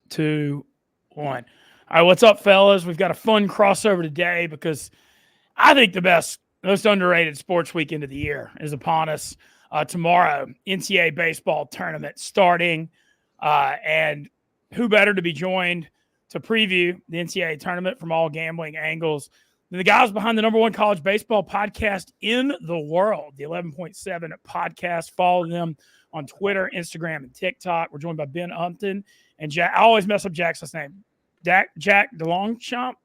2, 1. All right, what's up, fellas? We've got a fun crossover today because I think the most underrated sports weekend of the year is upon us. Tomorrow, NCAA baseball tournament starting, and who better to be joined to preview the NCAA tournament from all gambling angles than the guys behind the number one college baseball podcast in the world, the 11.7 podcast. Follow them on Twitter, Instagram, and TikTok. We're joined by Ben Upton and Jack. I always mess up Jack's last name. Jack DeLongchamps.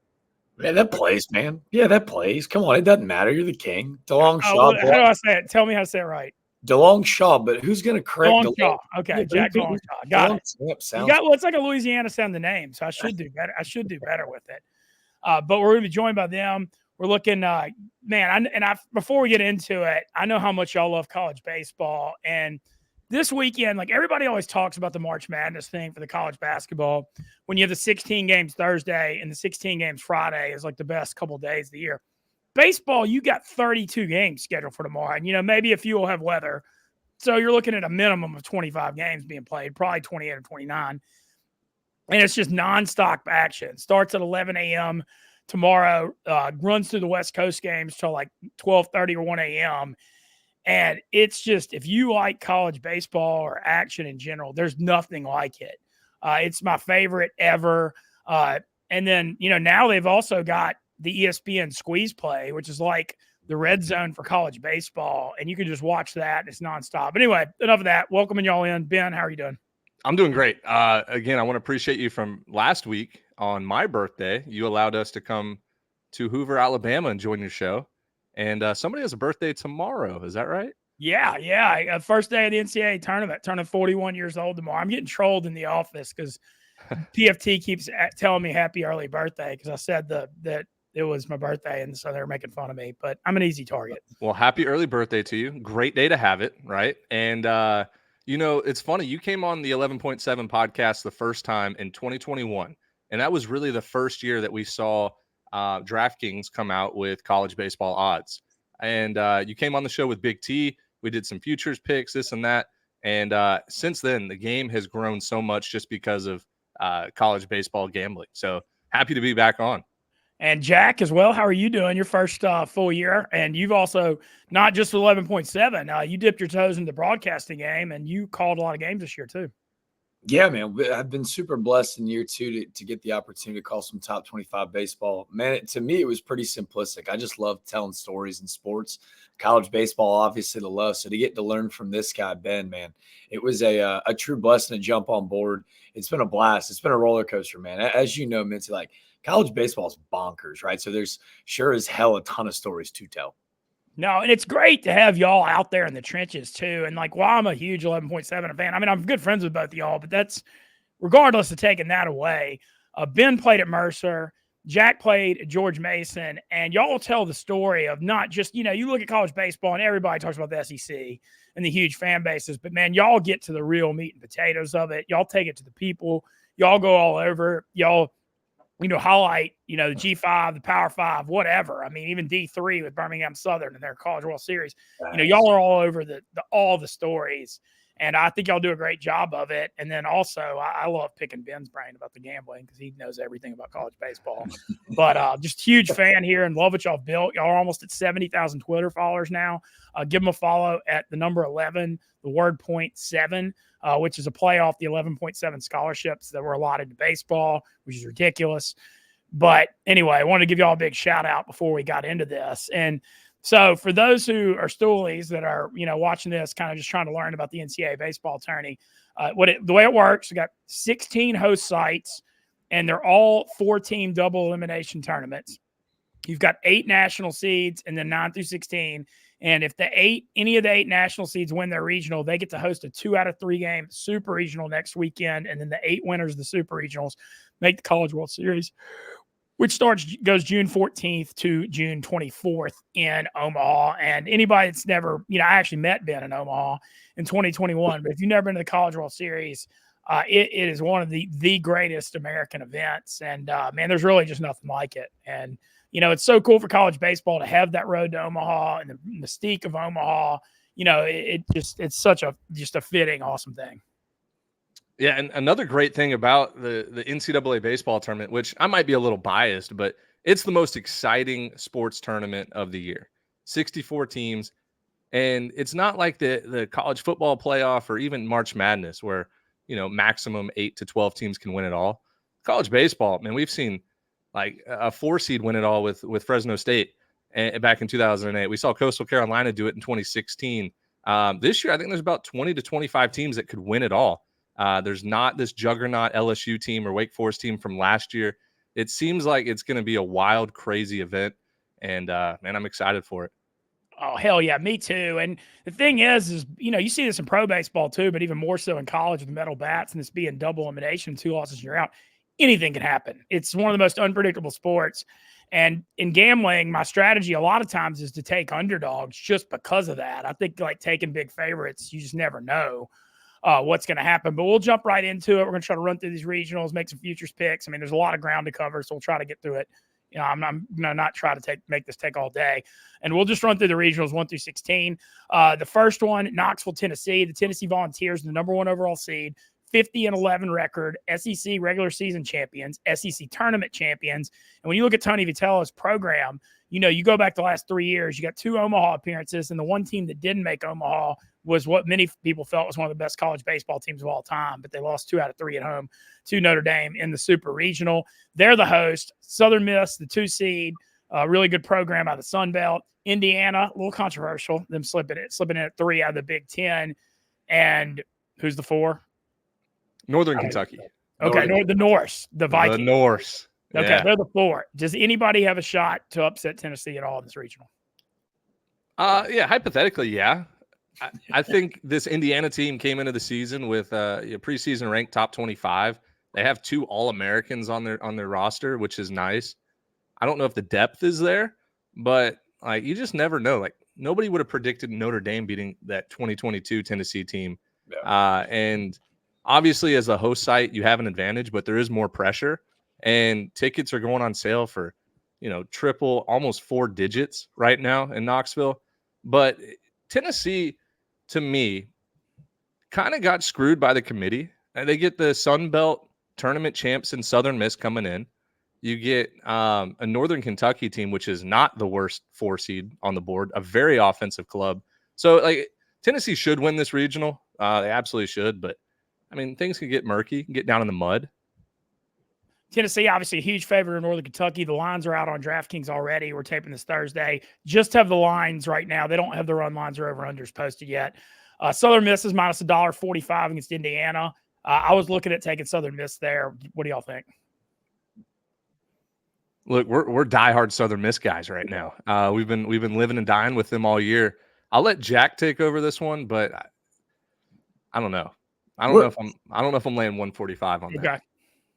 Man, that plays, man. Yeah, that plays. Come on, it doesn't matter. You're the king. DeLongchamps. How do I say it? Tell me how to say it right. DeLongchamps, but who's going to correct DeLongchamps? Okay, yeah, Jack DeLongchamps. Got it. It's like a Louisiana sound the name, so I should do better. I should do better with it. But we're going to be joined by them. We're looking, before we get into it, I know how much y'all love college baseball. And this weekend, like everybody always talks about the March Madness thing for the college basketball. When you have the 16 games Thursday and the 16 games Friday is like the best couple of days of the year. Baseball, you got 32 games scheduled for tomorrow. And, maybe a few will have weather. So you're looking at a minimum of 25 games being played, probably 28 or 29. And it's just nonstop action. Starts at 11 a.m. tomorrow, runs through the West Coast games till like 12:30 or 1 a.m. And it's just, if you like college baseball or action in general, there's nothing like it. It's my favorite ever. And then, now they've also got the ESPN Squeeze Play, which is like the red zone for college baseball. And you can just watch that. It's nonstop. But anyway, enough of that. Welcoming y'all in. Ben, how are you doing? I'm doing great. Again, I want to appreciate you from last week on my birthday. You allowed us to come to Hoover, Alabama and join your show. And somebody has a birthday tomorrow. Is that right? Yeah. First day of the NCAA tournament, turning 41 years old tomorrow. I'm getting trolled in the office because PFT keeps telling me happy early birthday because I said that it was my birthday, and so they're making fun of me. But I'm an easy target. Well, happy early birthday to you. Great day to have it, right? And, it's funny. You came on the 11.7 podcast the first time in 2021, and that was really the first year that we saw DraftKings come out with college baseball odds. And you came on the show with Big T. We did some futures picks, this and that. And since then, the game has grown so much just because of college baseball gambling. So happy to be back on. And Jack as well. How are you doing? Your first full year. And you've also not just 11.7. You dipped your toes in the broadcasting game, and you called a lot of games this year too. Yeah, man. I've been super blessed in year two to get the opportunity to call some top 25 baseball. Man, to me, it was pretty simplistic. I just love telling stories in sports. College baseball, obviously, the love. So to get to learn from this guy, Ben, man, it was a true blessing to jump on board. It's been a blast. It's been a roller coaster, man. As you know, Mintzy, like college baseball is bonkers, right? So there's sure as hell a ton of stories to tell. No, and it's great to have y'all out there in the trenches too. And like, while I'm a huge 11.7 fan, I mean, I'm good friends with both of y'all, but that's regardless of taking that away. Ben played at Mercer, Jack played at George Mason, and y'all tell the story of not just, you look at college baseball and everybody talks about the SEC and the huge fan bases, but man, y'all get to the real meat and potatoes of it. Y'all take it to the people. Y'all go all over. Y'all highlight, the G5, the Power 5, whatever. I mean, even D3 with Birmingham Southern and their College World Series. Y'all are all over all the stories, and I think y'all do a great job of it. And then also, I love picking Ben's brain about the gambling because he knows everything about college baseball. But just huge fan here and love what y'all built. Y'all are almost at 70,000 Twitter followers now. Give them a follow at the number 11, the word 0.7. Which is a play off the 11.7 scholarships that were allotted to baseball, which is ridiculous. But anyway, I wanted to give you all a big shout out before we got into this. And so for those who are stoolies that are, watching this, kind of just trying to learn about the NCAA baseball tourney, the way it works, we got 16 host sites, and they're all 4-team double elimination tournaments. You've got 8 national seeds and then 9 through 16. And if any of the 8 national seeds win their regional, they get to host a 2 out of 3 game super regional next weekend. And then the 8 winners of the super regionals make the College World Series, which goes June 14th to June 24th in Omaha. And anybody that's never, I actually met Ben in Omaha in 2021, but if you've never been to the College World Series, it is one of the greatest American events. And man, there's really just nothing like it. And it's so cool for college baseball to have that road to Omaha and the mystique of Omaha. It's such a fitting, awesome thing. Yeah, and another great thing about the NCAA baseball tournament, which I might be a little biased, but it's the most exciting sports tournament of the year. 64 teams, and it's not like the college football playoff or even March Madness where, maximum 8 to 12 teams can win it all. College baseball, man, we've seen like a 4 seed win it all with Fresno State back in 2008. We saw Coastal Carolina do it in 2016. This year, I think there's about 20 to 25 teams that could win it all. There's not this juggernaut LSU team or Wake Forest team from last year. It seems like it's going to be a wild, crazy event. And, man, I'm excited for it. Oh, hell yeah, me too. And the thing is, you see this in pro baseball too, but even more so in college with metal bats and this being double elimination, 2 losses and you're out. Anything can happen. It's one of the most unpredictable sports. And in gambling, my strategy a lot of times is to take underdogs just because of that. I think like taking big favorites, you just never know what's going to happen. But we'll jump right into it. We're going to try to run through these regionals, make some futures picks. I mean, there's a lot of ground to cover, so we'll try to get through it. I'm not try to make this take all day. And we'll just run through the regionals 1 through 16. The first one, Knoxville, Tennessee. The Tennessee Volunteers, the number 1 overall seed, 50-11 record, SEC regular season champions, SEC tournament champions. And when you look at Tony Vitello's program, you go back the last 3 years, you got 2 Omaha appearances, and the one team that didn't make Omaha was what many people felt was one of the best college baseball teams of all time, but they lost 2 out of 3 at home to Notre Dame in the Super Regional. They're the host. Southern Miss, the 2 seed, really good program out of the Sun Belt. Indiana, a little controversial, them slipping in at 3 out of the Big Ten. And who's the 4? Northern Kentucky. Okay, the Norse, the Vikings. The Norse. Okay, yeah. They're the 4. Does anybody have a shot to upset Tennessee at all in this regional? Yeah, hypothetically, yeah. I think this Indiana team came into the season with a preseason ranked top 25. They have 2 All-Americans on their roster, which is nice. I don't know if the depth is there, but like you just never know. Like nobody would have predicted Notre Dame beating that 2022 Tennessee team. Yeah. And obviously, as a host site, you have an advantage, but there is more pressure. And tickets are going on sale for, triple, almost 4 digits right now in Knoxville. But Tennessee, to me, kind of got screwed by the committee. And they get the Sun Belt tournament champs in Southern Miss coming in. You get a Northern Kentucky team, which is not the worst 4 seed on the board, a very offensive club. So, like, Tennessee should win this regional. They absolutely should. But, I mean, things can get murky, get down in the mud. Tennessee, obviously a huge favorite in Northern Kentucky. The lines are out on DraftKings already. We're taping this Thursday. Just have the lines right now. They don't have the run lines or over-unders posted yet. Southern Miss is minus $1.45 against Indiana. I was looking at taking Southern Miss there. What do y'all think? Look, we're diehard Southern Miss guys right now. We've been living and dying with them all year. I'll let Jack take over this one, but I don't know. I don't know if I'm laying 145 on that.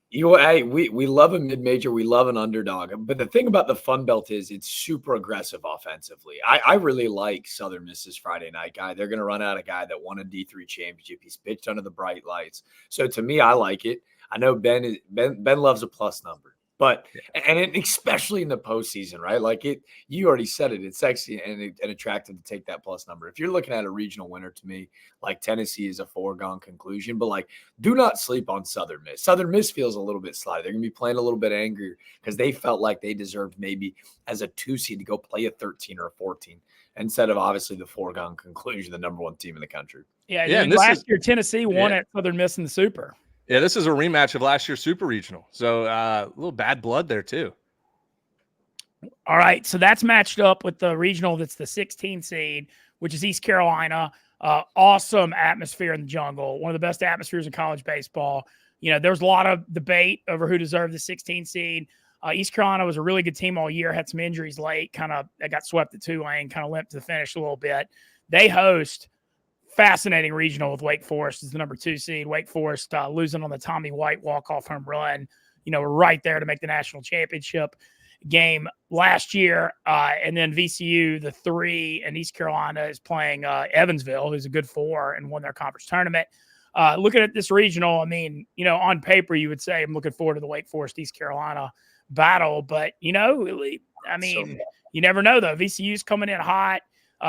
Hey, we love a mid-major. We love an underdog. But the thing about the Fun Belt is it's super aggressive offensively. I really like Southern Miss's Friday night guy. They're going to run out a guy that won a D3 championship. He's pitched under the bright lights. So to me, I like it. I know Ben loves a plus number. But and especially in the postseason, right? Like you already said it. It's sexy and attractive to take that plus number. If you're looking at a regional winner, to me, like Tennessee is a foregone conclusion. But like, do not sleep on Southern Miss. Southern Miss feels a little bit sly. They're gonna be playing a little bit angrier because they felt like they deserved maybe as a 2 seed to go play a 13 or a 14 instead of obviously the foregone conclusion, the number 1 team in the country. Yeah. And last year Tennessee won at Southern Miss in the Super. Yeah, this is a rematch of last year's Super Regional. So a little bad blood there too. All right, so that's matched up with the regional that's the 16 seed, which is East Carolina. Awesome atmosphere in the jungle, one of the best atmospheres in college baseball. There's a lot of debate over who deserved the 16 seed. East Carolina was a really good team all year, had some injuries late, they got swept at Tulane, kind of limped to the finish a little bit. They host fascinating regional with Wake Forest as the number 2 seed. Wake Forest losing on the Tommy White walk-off home run. We're right there to make the national championship game last year. And then VCU, the 3, and East Carolina is playing Evansville, who's a good 4 and won their conference tournament. Looking at this regional, I mean, on paper, you would say I'm looking forward to the Wake Forest-East Carolina battle. But, you never know, though. VCU's coming in hot.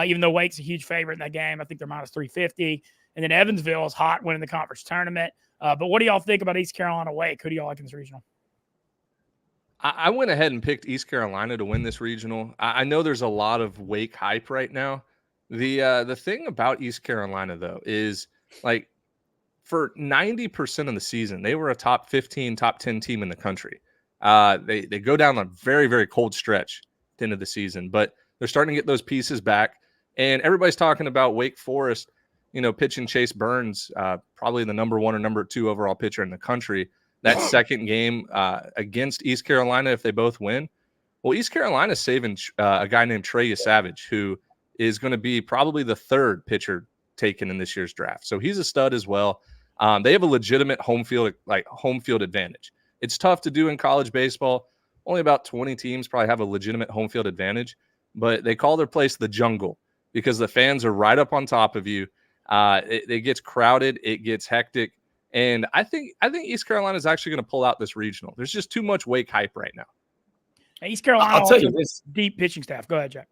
Even though Wake's a huge favorite in that game. I think they're minus 350. And then Evansville is hot, winning the conference tournament. But what do y'all think about East Carolina Wake? Who do y'all like in this regional? I went ahead and picked East Carolina to win this regional. I know there's a lot of Wake hype right now. The thing about East Carolina, though, is like for 90% of the season, they were a top 15, top 10 team in the country. They go down a very, very cold stretch at the end of the season, but they're starting to get those pieces back. And everybody's talking about Wake Forest, pitching Chase Burns, probably the number 1 or number 2 overall pitcher in the country. That second game against East Carolina, if they both win, well, East Carolina's saving a guy named Trey Savage, who is going to be probably the 3rd pitcher taken in this year's draft. So he's a stud as well. They have a legitimate home field advantage. It's tough to do in college baseball. Only about 20 teams probably have a legitimate home field advantage, but they call their place the jungle because the fans are right up on top of you. It gets crowded. It gets hectic. And I think East Carolina is actually going to pull out this regional. There's just too much Wake hype right now. East Carolina, I'll tell you this: deep pitching staff. Go ahead, Jack.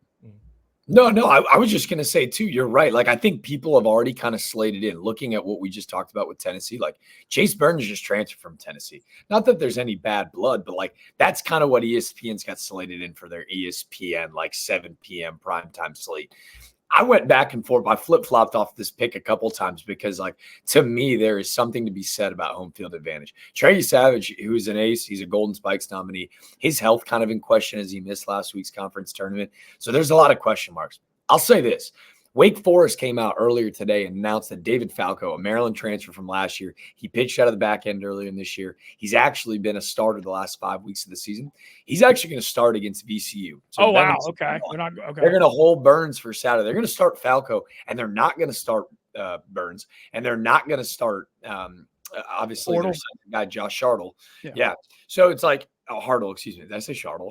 No, I was just going to say, too, you're right. Like, I think people have already kind of slated in, looking at what we just talked about with Tennessee. Like, Chase Burns just transferred from Tennessee. Not that there's any bad blood, but, like, that's kind of what ESPN's got slated in for their ESPN, like, 7 p.m. primetime slate. I went back and forth. I flip-flopped off this pick a couple times because, like, to me, there is something to be said about home field advantage. Trey Savage, who's an ace, he's a Golden Spikes nominee. His health kind of in question as he missed last week's conference tournament. So there's a lot of question marks. I'll say this. Wake Forest came out earlier today and announced that David Falco, a Maryland transfer from last year, he pitched out of the back end earlier in this year. He's actually been a starter the last 5 weeks of the season. He's actually going to start against VCU. So wow. Okay. They're going to hold Burns for Saturday. They're going to start Falco, and they're not going to start Burns, and they're not going to start obviously their second guy, Josh Hartle. Yeah. So it's like, Hartle, excuse me. Did I say Chartle?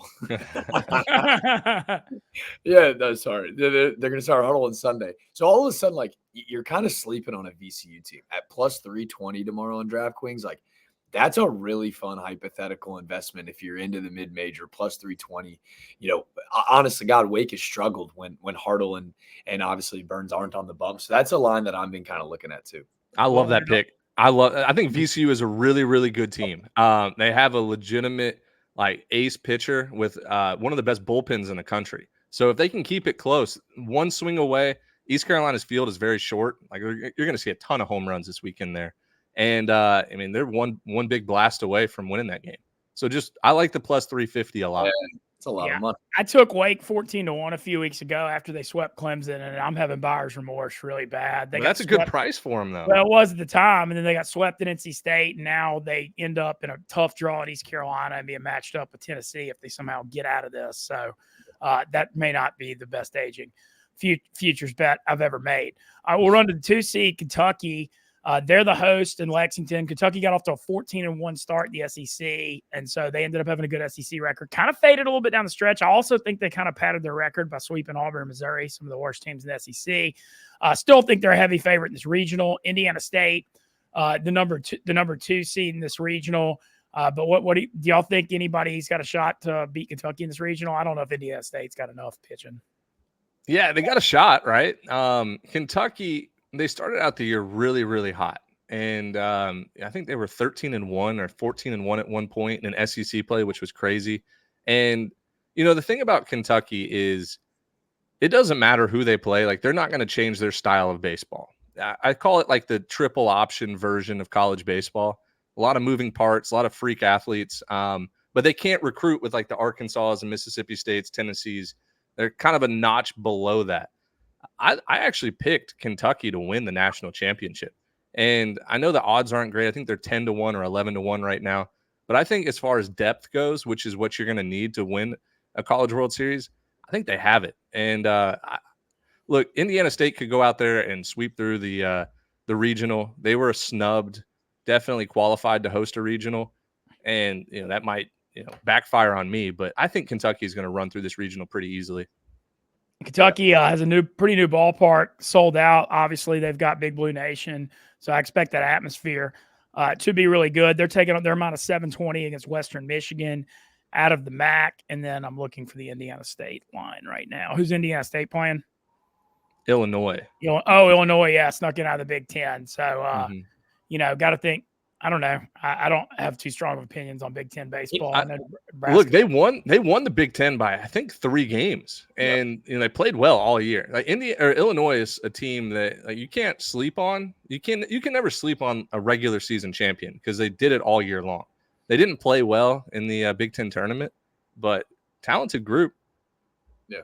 Yeah, no, sorry. They're going to start Hartle on Sunday. So all of a sudden, like, you're kind of sleeping on a VCU team at plus 320 tomorrow on DraftKings. Like, that's a really fun hypothetical investment if you're into the mid-major, plus 320. Honest to God, Wake has struggled when Hartle and obviously Burns aren't on the bump. So that's a line that I've been kind of looking at too. I love that pick. I think VCU is a really, really good team. They have a legitimate ace pitcher with one of the best bullpens in the country. So if they can keep it close, one swing away, East Carolina's field is very short. Like, you're going to see a ton of home runs this weekend there. And they're one big blast away from winning that game. So I like the plus 350 a lot. Yeah, it's a lot of money. I took Wake 14-1 a few weeks ago after they swept Clemson, and I'm having buyer's remorse really bad. That's a good price for them, though. Well, it was at the time, and then they got swept at NC State, and now they end up in a tough draw at East Carolina and being matched up with Tennessee if they somehow get out of this. So that may not be the best aging futures bet I've ever made. We'll run to the 2 seed Kentucky. They're the host in Lexington. Kentucky got off to a 14-1 start in the SEC, and so they ended up having a good SEC record. Kind of faded a little bit down the stretch. I also think they kind of padded their record by sweeping Auburn and Missouri, some of the worst teams in the SEC. Still think they're a heavy favorite in this regional. Indiana State, the number 2 seed in this regional. But what do y'all think anybody's got a shot to beat Kentucky in this regional? I don't know if Indiana State's got enough pitching. Yeah, they got a shot, right? Kentucky, they started out the year really, really hot. And I think they were 13-1 or 14-1 at one point in SEC play, which was crazy. And, the thing about Kentucky is it doesn't matter who they play. Like, they're not going to change their style of baseball. I call it like the triple option version of college baseball. A lot of moving parts, a lot of freak athletes. But they can't recruit with like the Arkansas and Mississippi States, Tennessees. They're kind of a notch below that. I actually picked Kentucky to win the national championship. And I know the odds aren't great. I think they're 10-1 or 11-1 right now. But I think as far as depth goes, which is what you're going to need to win a College World Series, I think they have it. And look, Indiana State could go out there and sweep through the regional. They were snubbed, definitely qualified to host a regional. And, that might, backfire on me. But I think Kentucky is going to run through this regional pretty easily. Kentucky has a pretty new ballpark, sold out. Obviously, they've got Big Blue Nation, so I expect that atmosphere to be really good. They're taking their amount of 720 against Western Michigan out of the MAC, and then I'm looking for the Indiana State line right now. Who's Indiana State playing? Illinois. Illinois, yeah, snuck in out of the Big Ten. So, got to think I don't know. I don't have too strong of opinions on Big Ten baseball. Look, they won the Big Ten by I think 3 games, and they played well all year. Like Illinois is a team that you can't sleep on. You can never sleep on a regular season champion because they did it all year long. They didn't play well in the Big Ten tournament, but talented group. Yeah,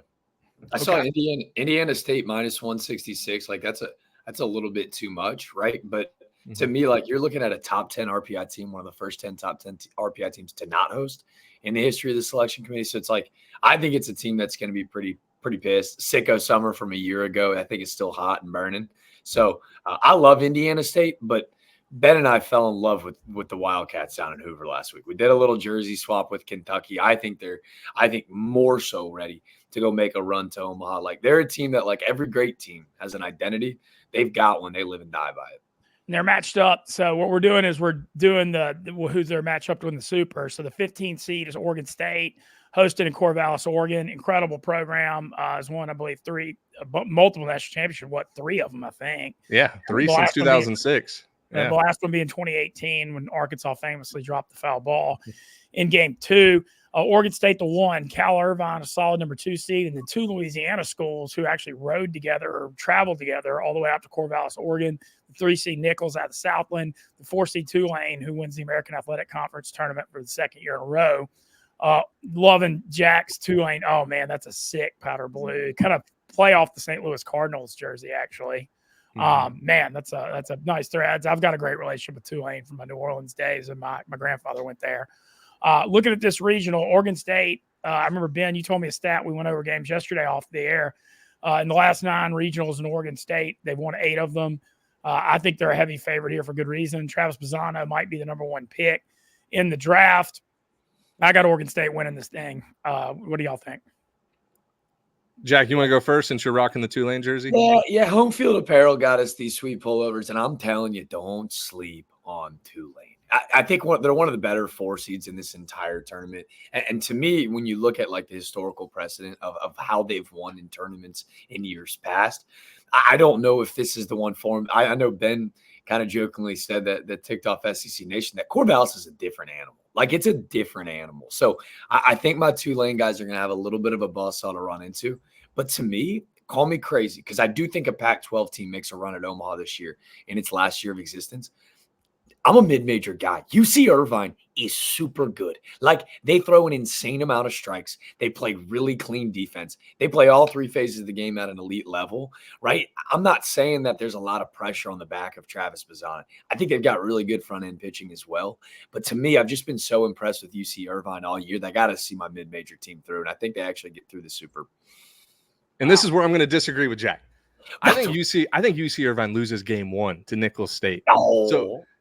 I saw Indiana State minus 166. Like that's a little bit too much, right? But to me, like you're looking at a top 10 RPI team, one of the first 10 top 10 RPI teams to not host in the history of the selection committee. So it's like, I think it's a team that's going to be pretty pissed. Sicko summer from a year ago, I think it's still hot and burning. So I love Indiana State, but Ben and I fell in love with the Wildcats down in Hoover last week. We did a little jersey swap with Kentucky. I think more so ready to go make a run to Omaha. Like they're a team that, like every great team, has an identity. They've got one. They live and die by it. And they're matched up. So what we're doing is we're doing who's their matchup to win the Super. So the 15th seed is Oregon State, hosted in Corvallis, Oregon. Incredible program. Has won, I believe, multiple national championships. 3 of them, I think. Yeah, 3 since 2006. The last one being 2018 when Arkansas famously dropped the foul ball in game 2. Oregon State the 1, Cal Irvine a solid number 2 seed, and the 2 Louisiana schools who actually rode together or traveled together all the way out to Corvallis, Oregon. The 3 seed Nichols out of Southland, the 4 seed Tulane, who wins the American Athletic Conference tournament for the 2nd year in a row. Loving Jack's Tulane. Oh man, that's a sick powder blue. Kind of play off the St. Louis Cardinals jersey, actually. Man, that's a nice thread. I've got a great relationship with Tulane from my New Orleans days, and my grandfather went there. Looking at this regional, Oregon State, I remember, Ben, you told me a stat. We went over games yesterday off the air. In the last 9 regionals in Oregon State, they've won 8 of them. I think they're a heavy favorite here for good reason. Travis Bazzano might be the number 1 pick in the draft. I got Oregon State winning this thing. What do y'all think? Jack, you want to go first since you're rocking the Tulane jersey? Yeah. Home Field Apparel got us these sweet pullovers, and I'm telling you, don't sleep on Tulane. I think they're one of the better 4 seeds in this entire tournament. And to me, when you look at like the historical precedent of how they've won in tournaments in years past, I don't know if this is the one for them. I know Ben kind of jokingly said that ticked off SEC Nation that Corvallis is a different animal. Like it's a different animal. So I think my Tulane guys are going to have a little bit of a buzzsaw to run into. But to me, call me crazy, because I do think a Pac-12 team makes a run at Omaha this year in its last year of existence. I'm a mid-major guy. UC Irvine is super good. Like they throw an insane amount of strikes. They play really clean defense. They play all 3 phases of the game at an elite level, right? I'm not saying that there's a lot of pressure on the back of Travis Bazzano. I think they've got really good front-end pitching as well. But to me, I've just been so impressed with UC Irvine all year that I got to see my mid-major team through, and I think they actually get through the Super. And this is where I'm going to disagree with Jack. I think UC Irvine loses game 1 to Nicholls State.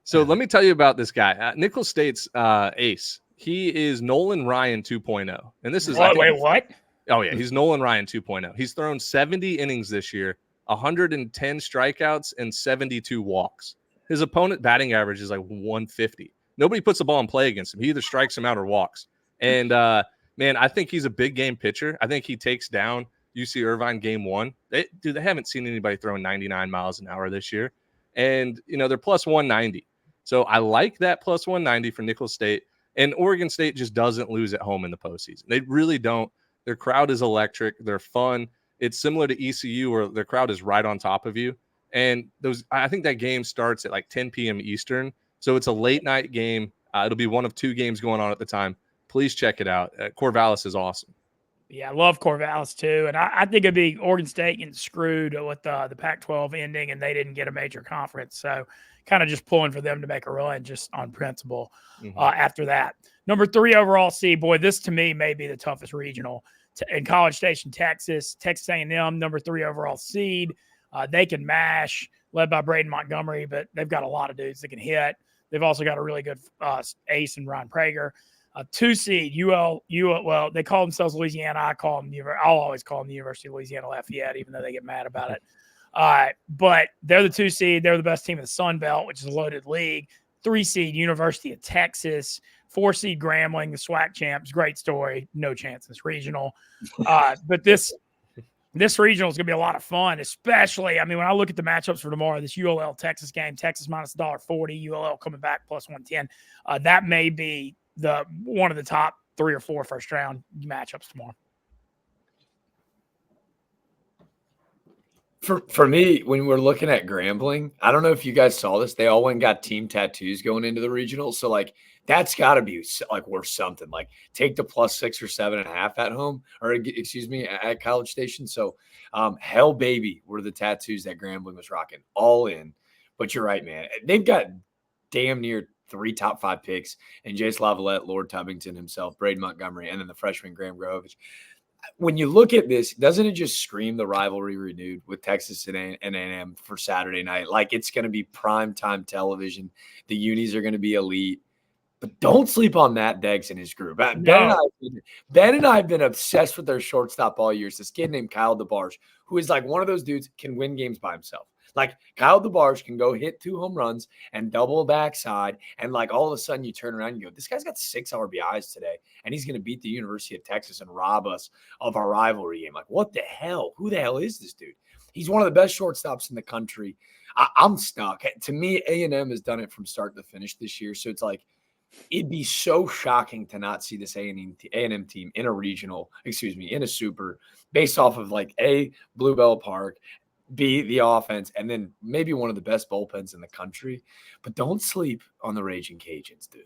So let me tell you about this guy. Nicholls State's ace. He is Nolan Ryan 2.0. And this is what? Oh yeah, he's Nolan Ryan 2.0. He's thrown 70 innings this year, 110 strikeouts, and 72 walks. His opponent batting average is like 150. Nobody puts the ball in play against him. He either strikes him out or walks. And man, I think he's a big game pitcher. I think he takes down UC Irvine game 1. They haven't seen anybody throwing 99 miles an hour this year. And, they're plus 190. So I like that plus 190 for Nicholls State. And Oregon State just doesn't lose at home in the postseason. They really don't. Their crowd is electric. They're fun. It's similar to ECU where their crowd is right on top of you. And I think that game starts at like 10 p.m. Eastern. So it's a late night game. It'll be one of 2 games going on at the time. Please check it out. Corvallis is awesome. Yeah, I love Corvallis too. And I think it'd be Oregon State getting screwed with the Pac-12 ending, and they didn't get a major conference. So kind of just pulling for them to make a run just on principle after that. Number 3 overall seed, boy, this to me may be the toughest regional in College Station, Texas. Texas A&M, number 3 overall seed. They can mash, led by Braden Montgomery, but they've got a lot of dudes that can hit. They've also got a really good ace in Ryan Prager. 2 seed, UL, well, they call themselves Louisiana. I'll always call them the University of Louisiana Lafayette, even though they get mad about it. But they're the 2 seed. They're the best team in the Sun Belt, which is a loaded league. 3 seed, University of Texas. 4 seed, Grambling, the SWAC champs. Great story. No chance in this regional. But this this regional is going to be a lot of fun, especially, I mean, when I look at the matchups for tomorrow, this ULL Texas game, Texas minus $1.40, ULL coming back plus 110. That may be one of the top 3 or 4 first round matchups tomorrow. For me, when we're looking at Grambling, I don't know if you guys saw this. They all went and got team tattoos going into the regional. So, like, that's got to be, like, worth something. Like, take the +6 or 7.5 at home, or excuse me, at College Station. So, Hell Baby were the tattoos that Grambling was rocking, all in. But you're right, man. They've got damn near 3 top 5 picks, and Jace Lavalette, Lord Tubbington himself, Braden Montgomery, and then the freshman Graham Grohovich. When you look at this, doesn't it just scream the rivalry renewed with Texas and A&M for Saturday night? Like, it's going to be primetime television. The unis are going to be elite. But don't sleep on Matt Deggs and his group. Ben and I have been obsessed with their shortstop all year. It's this kid named Kyle DeBarge, who is like one of those dudes can win games by himself. Like, Kyle DeBarge can go hit 2 home runs and double backside, and like all of a sudden you turn around and you go, this guy's got 6 RBIs today, and he's going to beat the University of Texas and rob us of our rivalry game. Like, what the hell? Who the hell is this dude? He's one of the best shortstops in the country. I'm stuck. To me, A&M has done it from start to finish this year, so it's like it'd be so shocking to not see this A&M team in a regional, in a super, based off of like A, Bluebell Park, B, the offense, and then maybe one of the best bullpens in the country. But don't sleep on the Raging Cajuns, dude.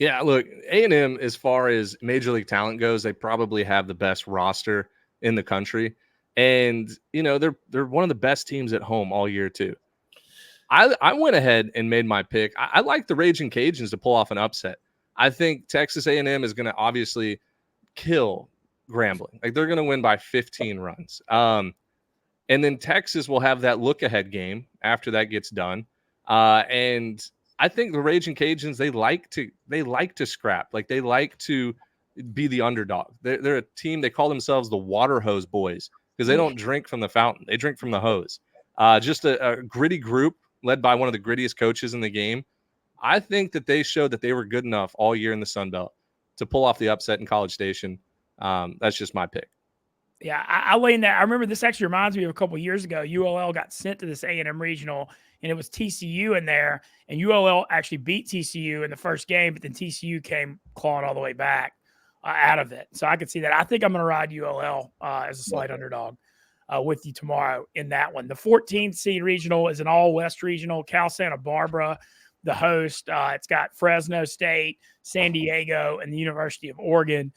Yeah, look, A&M, as far as major league talent goes, they probably have the best roster in the country. And, you know, they're one of the best teams at home all year, too. I went ahead and made my pick. I like the Raging Cajuns to pull off an upset. I think Texas A&M is going to obviously kill Grambling. Like, they're going to win by 15 runs. And then Texas will have that look-ahead game after that gets done. And I think the Raging Cajuns, they like to scrap. Like, they like to be the underdog. They're a team, they call themselves the water hose boys because they don't drink from the fountain. They drink from the hose. Just a gritty group led by one of the grittiest coaches in the game. I think that they showed that they were good enough all year in the Sun Belt to pull off the upset in College Station. That's just my pick. Yeah, I lean that. I remember this actually reminds me of a couple of years ago. ULL got sent to this A&M regional, and it was TCU in there, and ULL actually beat TCU in the first game, but then TCU came clawing all the way back out of it. So I could see that. I think I'm going to ride ULL as a slight underdog with you tomorrow in that one. The 14th seed regional is an all-West regional. Cal Santa Barbara, the host. It's got Fresno State, San Diego, and the University of Oregon.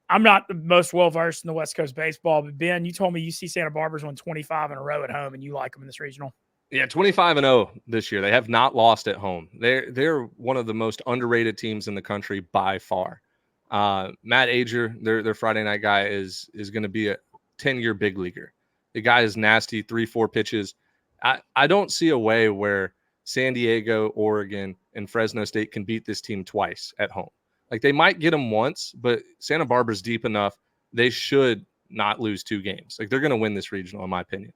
I'm not the most well-versed in the West Coast baseball, but Ben, you told me UC Santa Barbara's won 25 in a row at home, and you like them in this regional. Yeah, 25-0 this year. They have not lost at home. They're one of the most underrated teams in the country by far. Matt Ager, their Friday night guy, is going to be a 10-year big leaguer. The guy is nasty, 3-4 pitches. I don't see a way where San Diego, Oregon, and Fresno State can beat this team twice at home. Like, they might get them once, but Santa Barbara's deep enough. They should not lose 2 games. Like, they're going to win this regional, in my opinion.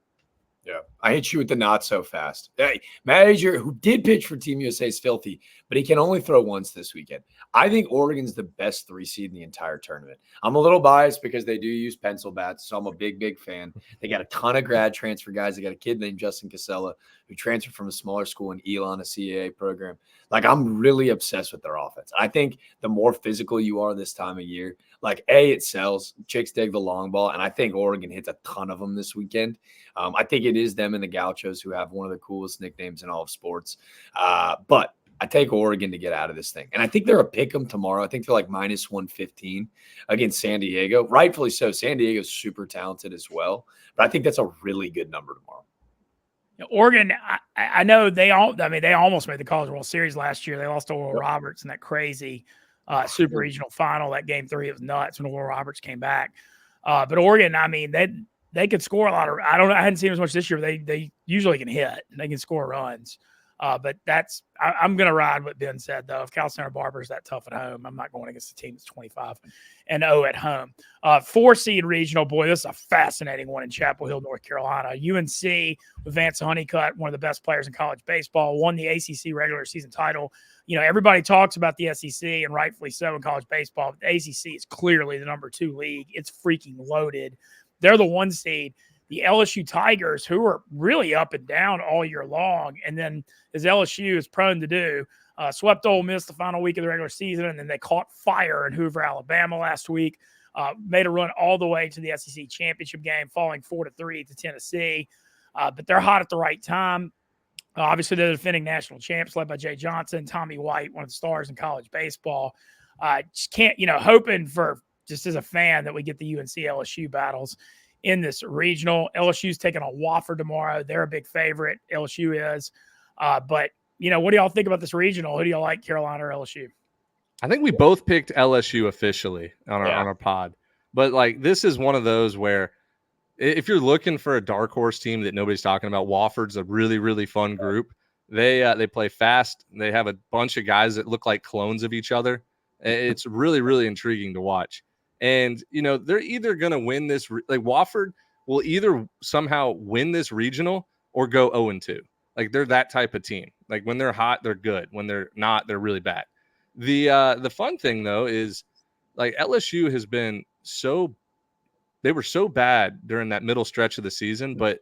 Yeah, I hit you with the not so fast. Hey, Matt Ager, who did pitch for Team USA, is filthy, but he can only throw once this weekend. I think Oregon's the best 3 seed in the entire tournament. I'm a little biased because they do use pencil bats, so I'm a big fan. They got a ton of grad transfer guys. They got a kid named Justin Casella who transferred from a smaller school in Elon, a CAA program. Like, I'm really obsessed with their offense. I think the more physical you are this time of year, like, A, it sells. Chicks dig the long ball, and I think Oregon hits a ton of them this weekend. I think it is them and the Gauchos who have one of the coolest nicknames in all of sports. But I take Oregon to get out of this thing. And I think they're a pick 'em tomorrow. I think they're like minus 115 against San Diego. Rightfully so. San Diego's super talented as well. But I think that's a really good number tomorrow. Oregon, I know they almost made the College World Series last year. They lost to Oral Roberts in that crazy super regional final. That game 3, it was nuts when Oral Roberts came back. But Oregon, I mean, they could score a lot of. I hadn't seen as much this year. They usually can hit. They can score runs. But I'm going to ride what Ben said, though. If Cal Santa Barbara is that tough at home, I'm not going against a team that's 25-0 at home. 4-seed regional, boy, this is a fascinating one in Chapel Hill, North Carolina. UNC with Vance Honeycutt, one of the best players in college baseball, won the ACC regular season title. You know, everybody talks about the SEC, and rightfully so in college baseball, but the ACC is clearly the number 2 league. It's freaking loaded. They're the 1 seed. The LSU Tigers, who are really up and down all year long, and then as LSU is prone to do, swept Ole Miss the final week of the regular season, and then they caught fire in Hoover, Alabama last week. Made a run all the way to the SEC championship game, falling 4-3 to Tennessee. But they're hot at the right time. Obviously, they're the defending national champs, led by Jay Johnson, Tommy White, one of the stars in college baseball. Just can't, hoping for, just as a fan, that we get the UNC LSU battles in this regional. LSU's taking on Wofford tomorrow. They're a big favorite. LSU is. But, what do y'all think about this regional? Who do y'all like, Carolina or LSU? I think we both picked LSU officially on our pod. But, this is one of those where if you're looking for a dark horse team that nobody's talking about, Wofford's a really, really fun group. They play fast. They have a bunch of guys that look like clones of each other. It's really, really intriguing to watch. And, they're either going to win this. Wofford will either somehow win this regional or go 0-2. They're that type of team. When they're hot, they're good. When they're not, they're really bad. The fun thing, though, is LSU has been they were so bad during that middle stretch of the season. But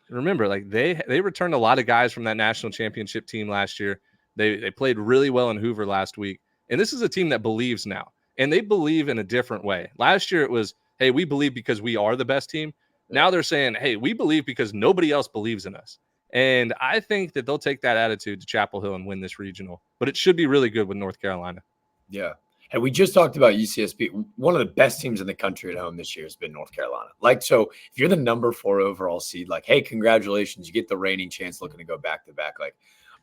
remember, they returned a lot of guys from that national championship team last year. They played really well in Hoover last week. And this is a team that believes now. And they believe in a different way. Last year it was, hey, we believe because we are the best team. Now they're saying, hey, we believe because nobody else believes in us. And I think that they'll take that attitude to Chapel Hill and win this regional. But it should be really good with North Carolina. Yeah. Hey, we just talked about UCSB. One of the best teams in the country at home this year has been North Carolina. So if you're the number 4 overall seed, hey, congratulations, you get the reigning chance looking to go back-to-back.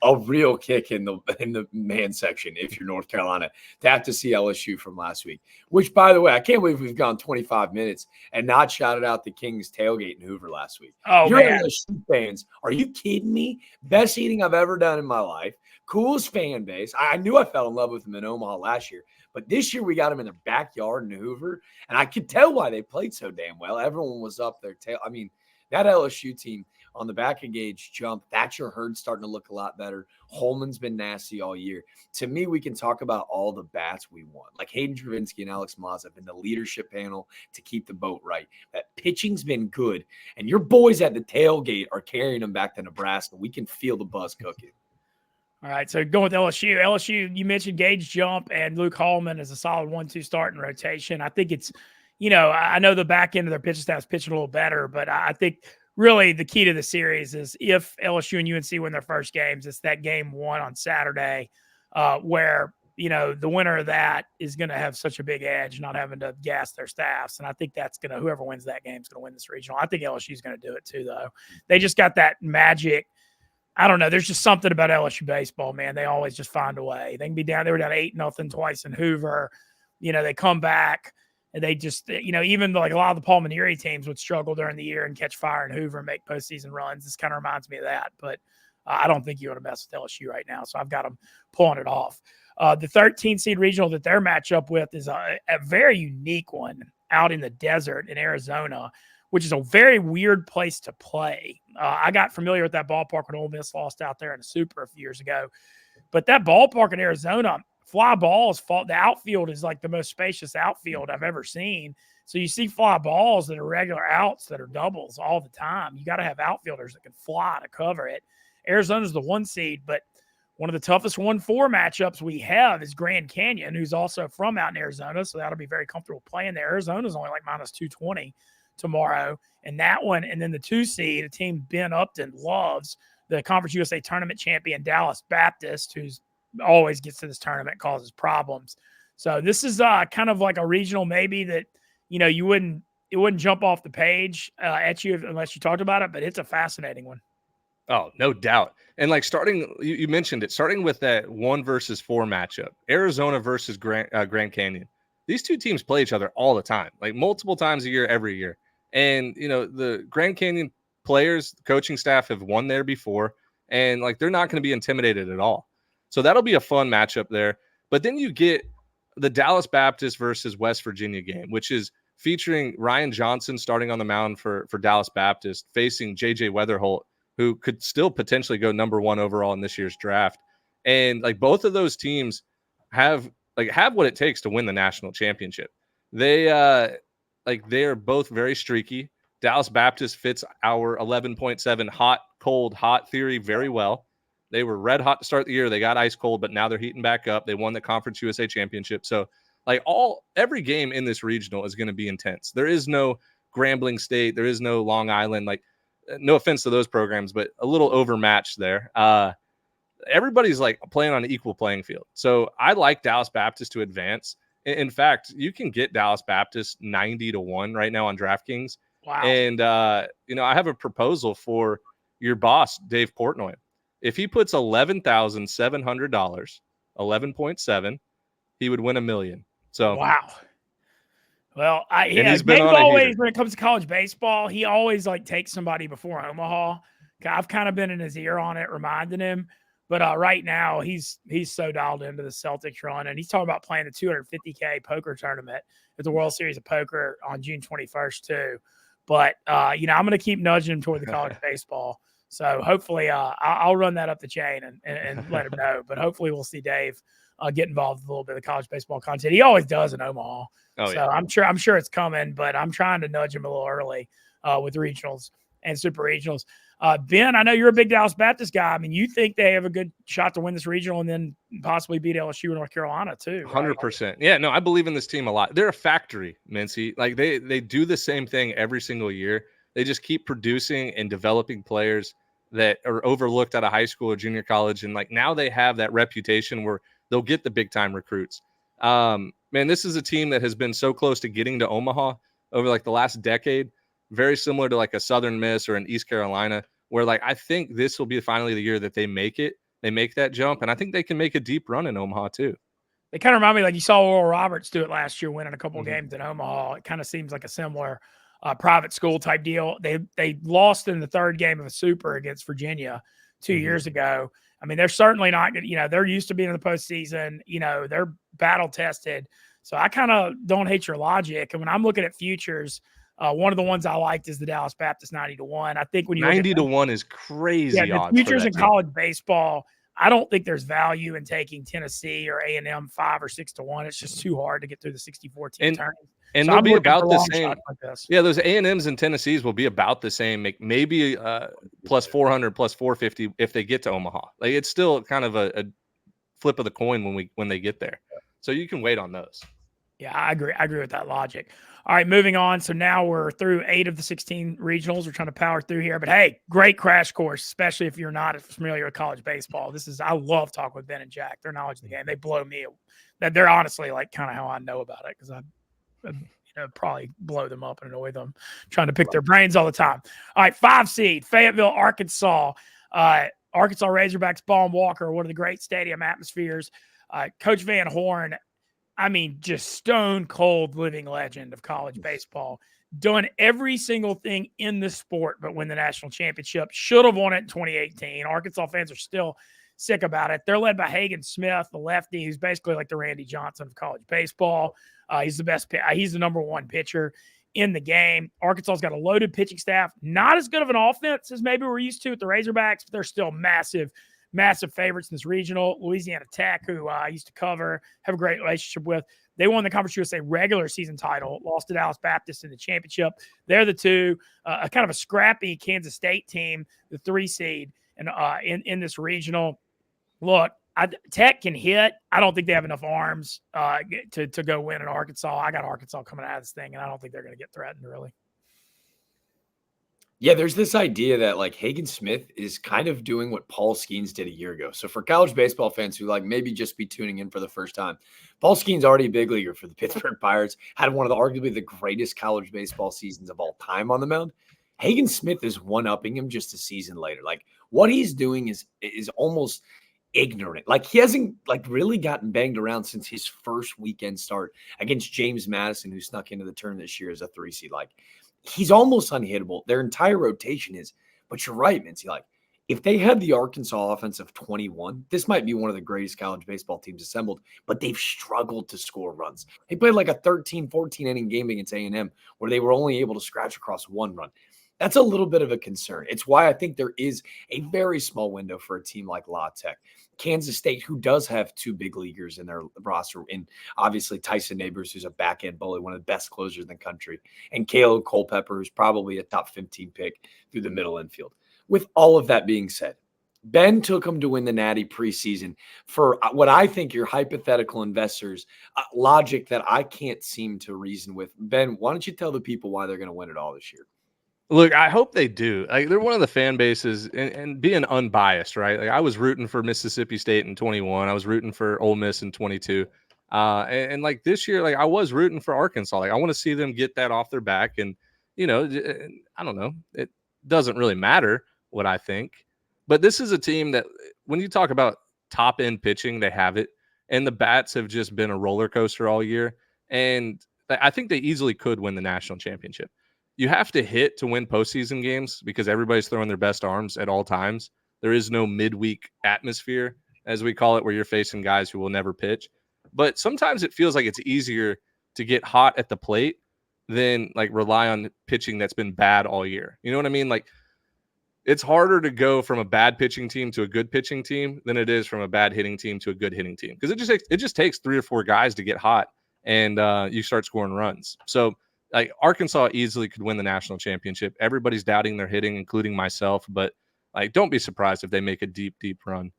A real kick in the man section if you're North Carolina to have to see LSU from last week, which, by the way, I can't believe we've gone 25 minutes and not shouted out the Kings tailgate in Hoover last week. Oh, you're man. LSU fans. Are you kidding me? Best eating I've ever done in my life. Coolest fan base. I knew I fell in love with them in Omaha last year, but this year we got them in their backyard in Hoover, and I could tell why they played so damn well. Everyone was up their tail. I mean, that LSU team on the back of Gage jump, Thatcher Hurd's starting to look a lot better. Holman's been nasty all year. To me, we can talk about all the bats we won. Hayden Travinsky and Alex Maz have been the leadership panel to keep the boat right. That pitching's been good, and your boys at the tailgate are carrying them back to Nebraska. We can feel the buzz cooking. All right, so going with LSU. LSU, you mentioned Gage Jump and Luke Hallman as a solid 1-2 start in rotation. I think it's, I know the back end of their pitching staff is pitching a little better, but I think really the key to the series is if LSU and UNC win their first games, it's that game 1 on Saturday where, the winner of that is going to have such a big edge, not having to gas their staffs. And I think that's going to, whoever wins that game is going to win this regional. I think LSU is going to do it too, though. They just got that magic. I don't know. There's just something about LSU baseball, man. They always just find a way. They can be down. They were down 8-0 twice in Hoover. They come back. And they just, even a lot of the Paul Maneri teams would struggle during the year and catch fire in Hoover and make postseason runs. This kind of reminds me of that. But I don't think you want to mess with LSU right now. So I've got them pulling it off. The 13 seed regional that they're matched up with is a very unique one out in the desert in Arizona, which is a very weird place to play. I got familiar with that ballpark when Ole Miss lost out there in the Super a few years ago. But that ballpark in Arizona, fly balls fall. The outfield is the most spacious outfield I've ever seen. So you see fly balls that are regular outs that are doubles all the time. You got to have outfielders that can fly to cover it. Arizona's the 1 seed, but one of the toughest 1-4 matchups we have is Grand Canyon, who's also from out in Arizona. So that'll be very comfortable playing there. Arizona's only minus 220 tomorrow. And that one, and then the 2 seed, a team Ben Upton loves, the Conference USA tournament champion Dallas Baptist, who's always gets to this tournament, causes problems. So this is kind of like a regional maybe that, it wouldn't jump off the page at you unless you talked about it, but it's a fascinating one. Oh, no doubt. And you mentioned it, starting with that 1 versus 4 matchup, Arizona versus Grand Canyon. These two teams play each other all the time, multiple times a year, every year. And, the Grand Canyon players, the coaching staff have won there before, and they're not going to be intimidated at all. So that'll be a fun matchup there. But then you get the Dallas Baptist versus West Virginia game, which is featuring Ryan Johnson starting on the mound for Dallas Baptist, facing J.J. Weatherholt, who could still potentially go number 1 overall in this year's draft. And both of those teams have what it takes to win the national championship. They like they are both very streaky. Dallas Baptist fits our 11.7 hot, cold, hot theory very well. They were red hot to start the year. They got ice cold, but now they're heating back up. They won the Conference USA Championship. So like every game in this regional is going to be intense. There is no Grambling State. There is no Long Island. Like, no offense to those programs, but a little overmatched there. Everybody's like playing on an equal playing field. So I like Dallas Baptist to advance. In fact, you can get Dallas Baptist 90-1 right now on DraftKings. Wow. And, I have a proposal for your boss, Dave Portnoy. If he puts $11,700, 11.7, he would win $1 million. So wow. Well, he's been Dave on always, when it comes to college baseball, he always like takes somebody before Omaha. I've kind of been in his ear on it, reminding him. But right now, he's so dialed into the Celtics run, and he's talking about playing the $250K poker tournament at the World Series of Poker on June 21st too. But I'm going to keep nudging him toward the college baseball. So hopefully, I'll run that up the chain and let him know. But hopefully, we'll see Dave get involved with a little bit of college baseball content. He always does in Omaha. Oh, so yeah. I'm sure it's coming, but I'm trying to nudge him a little early with regionals and super regionals. Ben, I know you're a big Dallas Baptist guy. I mean, you think they have a good shot to win this regional and then possibly beat LSU or North Carolina too, right? 100%. Yeah, no, I believe in this team a lot. They're a factory, Mintzy. Like they do the same thing every single year. They just keep producing and developing players that are overlooked out of high school or junior college. And like now they have that reputation where they'll get the big time recruits. Man, this is a team that has been so close to getting to Omaha over like the last decade. Very similar to like a Southern Miss or an East Carolina, where like I think this will be finally the year that they make it. They make that jump, and I think they can make a deep run in Omaha too. They kind of remind me like you saw Oral Roberts do it last year, winning a couple of games in Omaha. It kind of seems like a similar private school type deal. They lost in the third game of a super against Virginia 2 years ago. I mean, they're certainly not good. They're used to being in the postseason. They're battle tested. So I kind of don't hate your logic. And when I'm looking at futures, one of the ones I liked is the Dallas Baptist 90-1. I think when you 90-1 is crazy. Yeah, the futures in college baseball, I don't think there's value in taking Tennessee or A&M 5 or 6-1. It's just too hard to get through the 64 team tournament. And they'll be about the same. Yeah, those A&Ms and Tennessees will be about the same. Maybe plus 400, plus 450 if they get to Omaha. Like it's still kind of a flip of the coin when they get there. So you can wait on those. Yeah, I agree. I agree with that logic. All right, moving on. So now we're through 8 of the 16 regionals. We're trying to power through here. But, hey, great crash course, especially if you're not familiar with college baseball. I love talking with Ben and Jack. Their knowledge of the game, they blow me. They're honestly like kind of how I know about it because I probably blow them up and annoy them trying to pick their brains all the time. All right, 5 seed, Fayetteville, Arkansas. Arkansas Razorbacks, Baum Walker, one of the great stadium atmospheres. Coach Van Horn, I mean, just stone cold living legend of college baseball. Done every single thing in the sport but win the national championship. Should have won it in 2018. Arkansas fans are still sick about it. They're led by Hagen Smith, the lefty, who's basically like the Randy Johnson of college baseball. He's the best. He's the number one pitcher in the game. Arkansas's got a loaded pitching staff. Not as good of an offense as maybe we're used to with the Razorbacks, but they're still massive favorites in this regional. Louisiana Tech, who I used to cover, have a great relationship with. They won the Conference USA regular season title, lost to Dallas Baptist in the championship. They're the two, a kind of a scrappy Kansas State team, the 3 seed in this regional. Look, Tech can hit. I don't think they have enough arms to go win at Arkansas. I got Arkansas coming out of this thing, and I don't think they're going to get threatened, really. Yeah, there's this idea that like Hagen Smith is kind of doing what Paul Skeens did a year ago. So for college baseball fans who like maybe just be tuning in for the first time, Paul Skeens already a big leaguer for the Pittsburgh Pirates, had one of the arguably the greatest college baseball seasons of all time on the mound. Hagen Smith is one-upping him just a season later. Like what he's doing is almost ignorant. Like he hasn't like really gotten banged around since his first weekend start against James Madison, who snuck into the tournament this year as a 3 seed. Like he's almost unhittable. Their entire rotation is, but you're right, Mintzy. Like if they had the Arkansas offense of 21, this might be one of the greatest college baseball teams assembled, but they've struggled to score runs. They played like a 13, 14 inning game against A&M where they were only able to scratch across 1 run. That's a little bit of a concern. It's why I think there is a very small window for a team like La Tech. Kansas State, who does have 2 big leaguers in their roster, and obviously Tyson Neighbors, who's a back-end bully, one of the best closers in the country, and Caleb Culpepper, who's probably a top 15 pick through the middle infield. With all of that being said, Ben took them to win the Natty preseason for what I think your hypothetical investors logic that I can't seem to reason with. Ben, why don't you tell the people why they're going to win it all this year? Look, I hope they do. Like, they're one of the fan bases, and being unbiased, right? Like, I was rooting for Mississippi State in 21. I was rooting for Ole Miss in 22. And like this year, like I was rooting for Arkansas. Like I want to see them get that off their back. And, I don't know. It doesn't really matter what I think. But this is a team that when you talk about top end pitching, they have it. And the bats have just been a roller coaster all year. And I think they easily could win the national championship. You have to hit to win postseason games because everybody's throwing their best arms at all times. There is no midweek atmosphere, as we call it, where you're facing guys who will never pitch. But sometimes it feels like it's easier to get hot at the plate than like rely on pitching that's been bad all year. You know what I mean? Like, it's harder to go from a bad pitching team to a good pitching team than it is from a bad hitting team to a good hitting team. Because it just takes 3 or 4 guys to get hot and you start scoring runs. So like Arkansas easily could win the national championship. Everybody's doubting their hitting, including myself. But like, don't be surprised if they make a deep, deep run.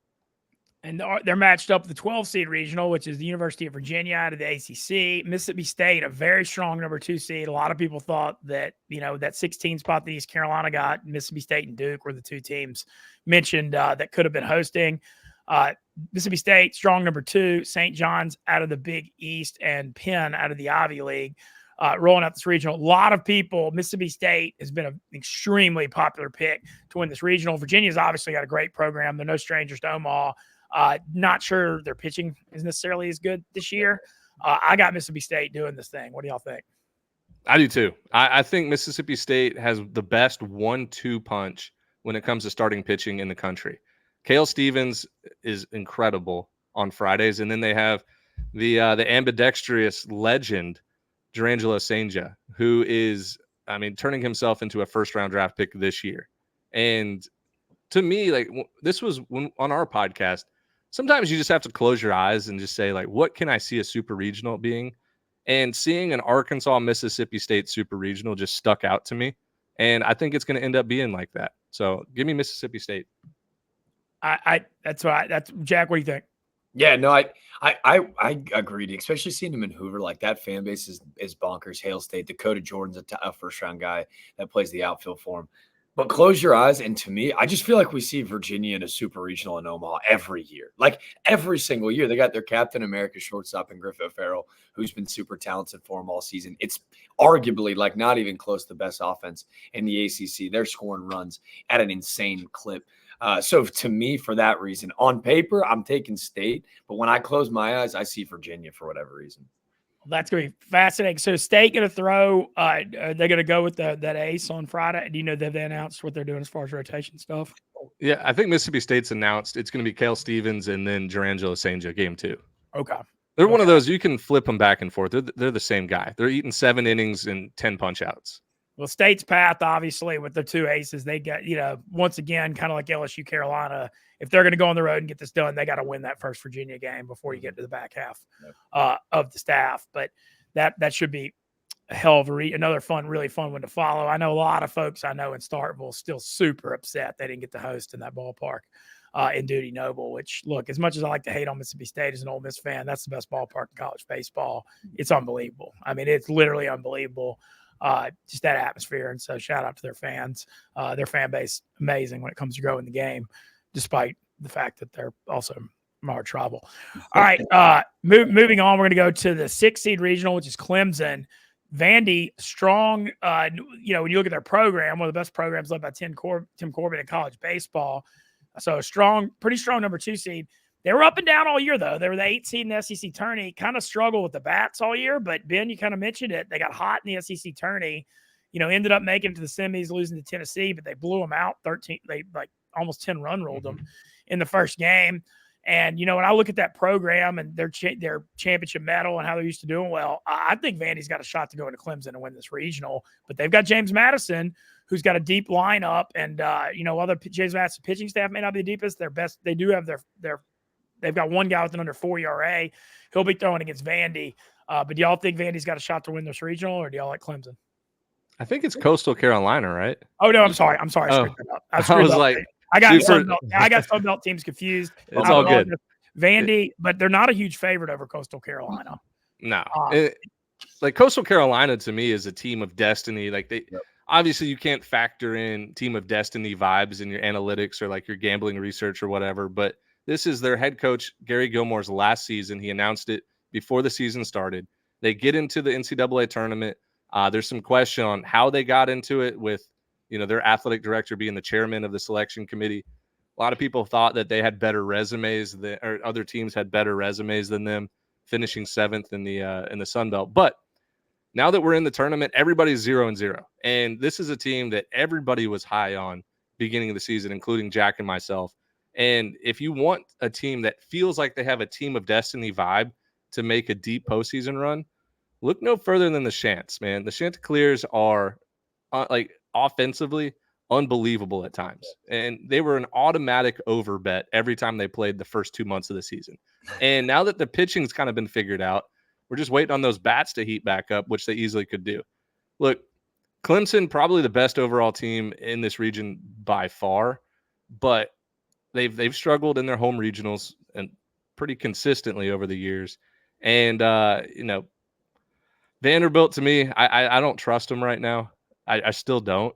And they're matched up with the 12 seed regional, which is the University of Virginia out of the ACC. Mississippi State, a very strong number 2 seed. A lot of people thought that, that 16 spot that East Carolina got, Mississippi State and Duke were the 2 teams mentioned that could have been hosting. Mississippi State, strong number 2. St. John's out of the Big East and Penn out of the Ivy League. Rolling out this regional. A lot of people, Mississippi State has been an extremely popular pick to win this regional. Virginia's obviously got a great program. They're no strangers to Omaha. Not sure their pitching is necessarily as good this year. I got Mississippi State doing this thing. What do y'all think? I do too. I think Mississippi State has the best 1-2 punch when it comes to starting pitching in the country. Cale Stevens is incredible on Fridays, and then they have the ambidextrous legend Jurrangelo Cijntje, who is, turning himself into a first-round draft pick this year. And to me, like, this was on our podcast, sometimes you just have to close your eyes and just say, like, what can I see a super regional being? And seeing an Arkansas Mississippi State super regional just stuck out to me. And I think it's going to end up being like that. So give me Mississippi State. That's Jack. What do you think? Yeah, no, I agreed, especially seeing him in Hoover. Like, that fan base is bonkers. Hale State, Dakota Jordan's a first-round guy that plays the outfield for him. But close your eyes, and to me, I just feel like we see Virginia in a super regional in Omaha every year. Like, every single year. They got their Captain America shortstop in Griffith Farrell, who's been super talented for them all season. It's arguably, like, not even close to the best offense in the ACC. They're scoring runs at an insane clip. So to me, for that reason, on paper, I'm taking State. But when I close my eyes, I see Virginia for whatever reason. That's going to be fascinating. So State going to throw are they going to go with that ace on Friday? Do you know that they announced what they're doing as far as rotation stuff? Yeah, I think Mississippi State's announced it's going to be Cale Stevens and then Jurrangelo Cijntje game 2. Okay. They're one of those, you can flip them back and forth. They're the same guy. They're eating 7 innings and 10 punch outs. Well, State's path, obviously, with the 2 aces, they got, once again, kind of like LSU Carolina, if they're going to go on the road and get this done, they got to win that first Virginia game before you get to the back half of the staff. But that should be a hell of another really fun one to follow. I know a lot of folks I know in Starkville still super upset they didn't get to host in that ballpark in Duty Noble, which, look, as much as I like to hate on Mississippi State as an Ole Miss fan, that's the best ballpark in college baseball. It's unbelievable. It's literally unbelievable. Just that atmosphere. And so shout out to their fans, their fan base, amazing when it comes to growing the game, despite the fact that they're also more trouble. All right. Moving on, we're going to go to the 6 seed regional, which is Clemson. Vandy, strong. When you look at their program, one of the best programs led by Tim Corbin in college baseball. So pretty strong number 2 seed. They were up and down all year, though. They were the 8 seed in the SEC tourney, kind of struggled with the bats all year. But, Ben, you kind of mentioned it. They got hot in the SEC tourney, ended up making it to the semis, losing to Tennessee, but they blew them out 13. They almost 10 run rolled them in the first game. And, when I look at that program and their championship medal and how they're used to doing well, I think Vandy's got a shot to go into Clemson and win this regional. But they've got James Madison, who's got a deep lineup. And, while the James Madison pitching staff may not be the deepest, they're best. They do have their they've got one guy with an under 4 ERA. He'll be throwing against Vandy. But do y'all think Vandy's got a shot to win this regional, or do y'all like Clemson? I think it's Coastal Carolina, right? Oh no, I'm sorry. I screwed that up. I was like, I got Sun Belt teams confused. It's all good. Vandy, but they're not a huge favorite over Coastal Carolina. No, like Coastal Carolina to me is a team of destiny. Like obviously you can't factor in team of destiny vibes in your analytics or like your gambling research or whatever. But this is their head coach Gary Gilmore's last season. He announced it before the season started. They get into the NCAA tournament. There's some question on how they got into it with, their athletic director being the chairman of the selection committee. A lot of people thought that they had better resumes or other teams had better resumes than them, finishing 7th in the Sun Belt. But now that we're in the tournament, everybody's 0-0. And this is a team that everybody was high on beginning of the season, including Jack and myself. And if you want a team that feels like they have a team of destiny vibe to make a deep postseason run, look no further than the Chants, man. The Chanticleers are offensively unbelievable at times. And they were an automatic over bet every time they played the first 2 months of the season. And now that the pitching's kind of been figured out, we're just waiting on those bats to heat back up, which they easily could do. Look, Clemson, probably the best overall team in this region by far, but they've struggled in their home regionals and pretty consistently over the years. And, Vanderbilt, to me, I don't trust them right now. I still don't.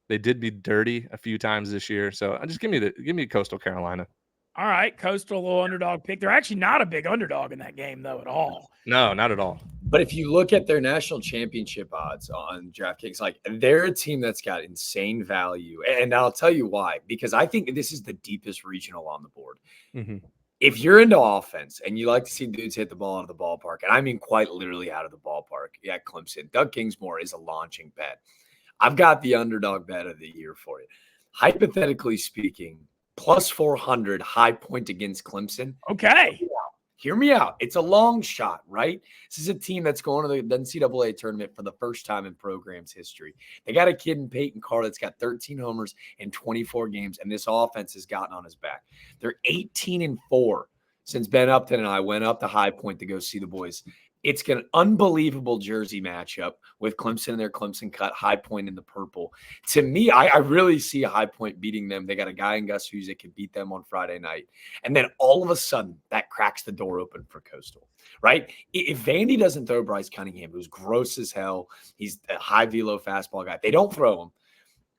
They did be dirty a few times this year, so just give me Coastal Carolina. All right, Coastal, a little underdog pick. They're actually not a big underdog in that game, though, at all. No, not at all. But if you look at their national championship odds on DraftKings, like they're a team that's got insane value. And I'll tell you why, because I think this is the deepest regional on the board. Mm-hmm. If you're into offense and you like to see dudes hit the ball out of the ballpark, and I mean quite literally out of the ballpark, Clemson, Doug Kingsmore is a launching bet. I've got the underdog bet of the year for you. Hypothetically speaking, plus 400 high point against Clemson. Okay. Hear me out. It's a long shot, right? This is a team that's going to the NCAA tournament for the first time in program's history. They got a kid in Peyton Carr that's got 13 homers in 24 games, and this offense has gotten on his back. They're 18-4 since Ben Upton and I went up to High Point to go see the boys. It's an unbelievable jersey matchup with Clemson in their Clemson cut, High Point in the purple. To me, I really see a High Point beating them. They got a guy in Gus Hughes that could beat them on Friday night. And then all of a sudden, that cracks the door open for Coastal, right? If Vandy doesn't throw Bryce Cunningham, who's gross as hell, he's a high velo fastball guy. They don't throw him.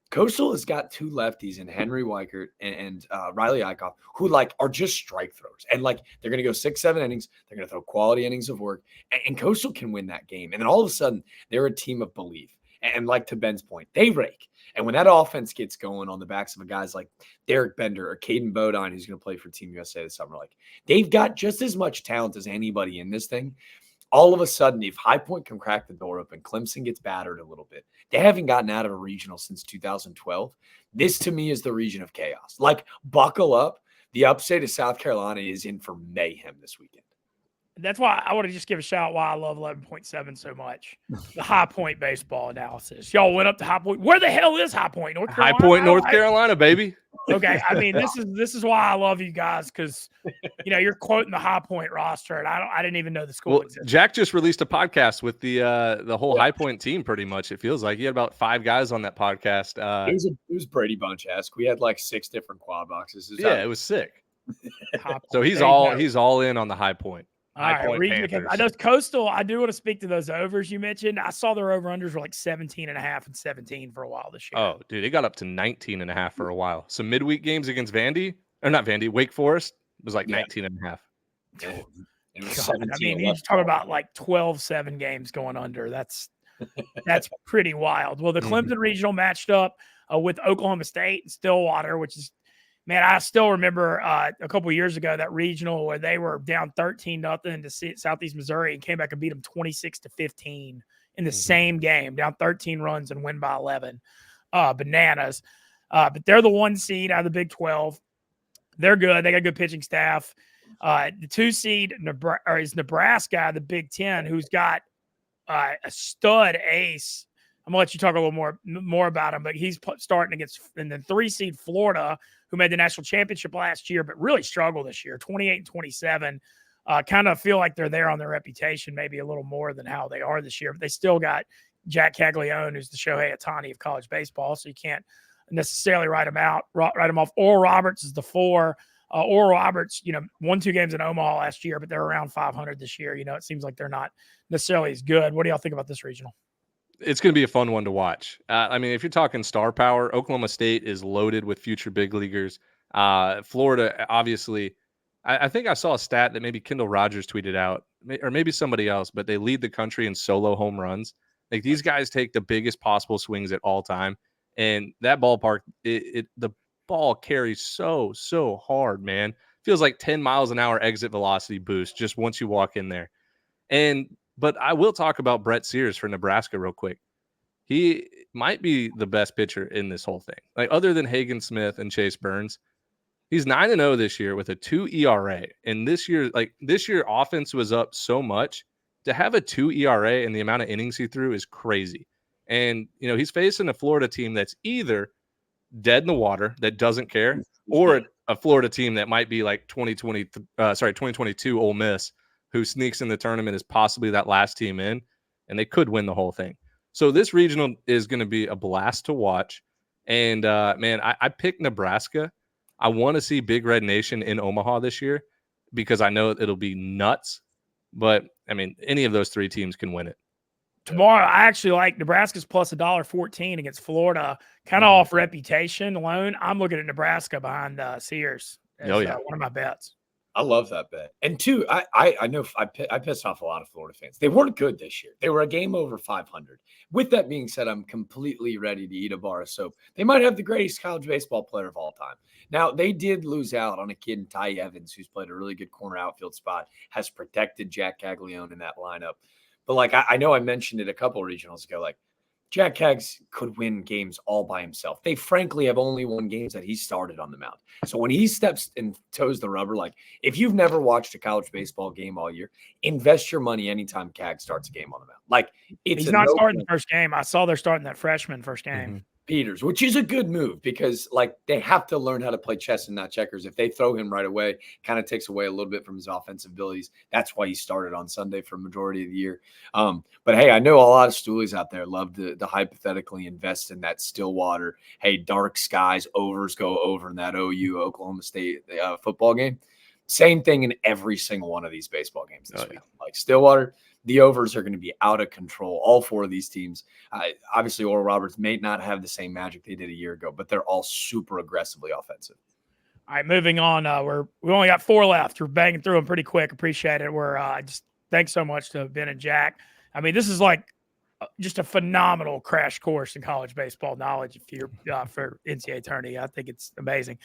Coastal has got two lefties in Henry Weichert and Riley Eichhoff who are just strike throwers. And they're going to go 6-7 innings. They're going to throw quality innings of work. And Coastal can win that game. And then all of a sudden, they're a team of belief. And to Ben's point, they rake. And when that offense gets going on the backs of guys like Derek Bender or Caden Bodine, who's going to play for Team USA this summer, they've got just as much talent as anybody in this thing. All of a sudden, if High Point can crack the door open, Clemson gets battered a little bit. They haven't gotten out of a regional since 2012. This, to me, is the region of chaos. Buckle up. The upstate of South Carolina is in for mayhem this weekend. That's why I want to just give a shout out why I love 11.7 so much. The High Point baseball analysis. Y'all went up to High Point. Where the hell is High Point? North Carolina? High Point, North Carolina, baby. Okay. I mean, this is why I love you guys, because you're quoting the High Point roster, and I didn't even know the school existed. Jack just released a podcast with the whole High Point team. Pretty much, it feels like he had about 5 guys on that podcast. It was Brady Bunch-esque. We had 6 different quad boxes. It was sick. So he's all in on the High Point. All right, I know Coastal. I do want to speak to those overs you mentioned. I saw their over-unders were 17.5 and 17 for a while this year. Oh, dude, it got up to 19.5 for a while. Some midweek games against Wake Forest was 19.5. I mean, you talk about 12-7 games going under. That's pretty wild. Well, the Clemson regional matched up with Oklahoma State and Stillwater, which is, man, I still remember a couple of years ago that regional where they were down 13-0 to Southeast Missouri and came back and beat them 26-15 in the same game, down 13 runs and win by 11. Bananas. But they're the 1 seed out of the Big 12. They're good. They got a good pitching staff. The 2 seed is Nebraska, the Big 10, who's got a stud ace. I'm gonna let you talk a little more about him, but he's starting against, and then 3 seed Florida, who made the national championship last year, but really struggled this year, 28-27. Kind of feel like they're there on their reputation, maybe a little more than how they are this year. But they still got Jack Caglione, who's the Shohei Ohtani of college baseball, so you can't necessarily write him off. Oral Roberts is the 4. Oral Roberts, won 2 games in Omaha last year, but they're around 500 this year. It seems like they're not necessarily as good. What do y'all think about this regional? It's going to be a fun one to watch. If you're talking star power, Oklahoma State is loaded with future big leaguers. Florida, obviously, I think I saw a stat that maybe Kendall Rogers tweeted out, or maybe somebody else, but they lead the country in solo home runs. Like, these guys take the biggest possible swings at all time. And that ballpark, the ball carries so hard, man. Feels like 10 miles an hour exit velocity boost just once you walk in there. But I will talk about Brett Sears for Nebraska real quick. He might be the best pitcher in this whole thing. Like, other than Hagen Smith and Chase Burns, he's 9-0 this year with a 2 ERA. And this year offense was up so much. To have a 2 ERA and the amount of innings he threw is crazy. And, he's facing a Florida team that's either dead in the water that doesn't care, or a Florida team that might be like 2022 Ole Miss, who sneaks in the tournament as possibly that last team in, and they could win the whole thing. So this regional is going to be a blast to watch. And, I picked Nebraska. I want to see Big Red Nation in Omaha this year because I know it'll be nuts. But, any of those 3 teams can win it. Tomorrow, I actually like Nebraska's plus $1.14 against Florida, kind of off reputation alone. I'm looking at Nebraska behind Sears as one of my bets. I love that bet. And 2, I know I pissed off a lot of Florida fans. They weren't good this year. They were a game over 500. With that being said, I'm completely ready to eat a bar of soap. They might have the greatest college baseball player of all time. Now, they did lose out on a kid in Ty Evans, who's played a really good corner outfield spot, has protected Jack Caglione in that lineup. But, I know I mentioned it a couple of regionals ago, Jack Cags could win games all by himself. They frankly have only won games that he started on the mound. So when he steps and toes the rubber, if you've never watched a college baseball game all year, invest your money anytime Cag starts a game on the mound. He's not starting the first game. I saw they're starting that freshman first game. Mm-hmm. Peters, which is a good move because they have to learn how to play chess and not checkers. If they throw him right away, kind of takes away a little bit from his offensive abilities. That's why he started on Sunday for a majority of the year. But hey, I know a lot of Stoolies out there love to hypothetically invest in that Stillwater. Hey, dark skies, overs go over in that OU Oklahoma State football game. Same thing in every single one of these baseball games this week. Stillwater, the overs are going to be out of control. All 4 of these teams. Obviously, Oral Roberts may not have the same magic they did a year ago, but they're all super aggressively offensive. All right, moving on. We only got 4 left. We're banging through them pretty quick. Appreciate it. We're just thanks so much to Ben and Jack. This is just a phenomenal crash course in college baseball knowledge if you're for NCAA tourney. I think it's amazing.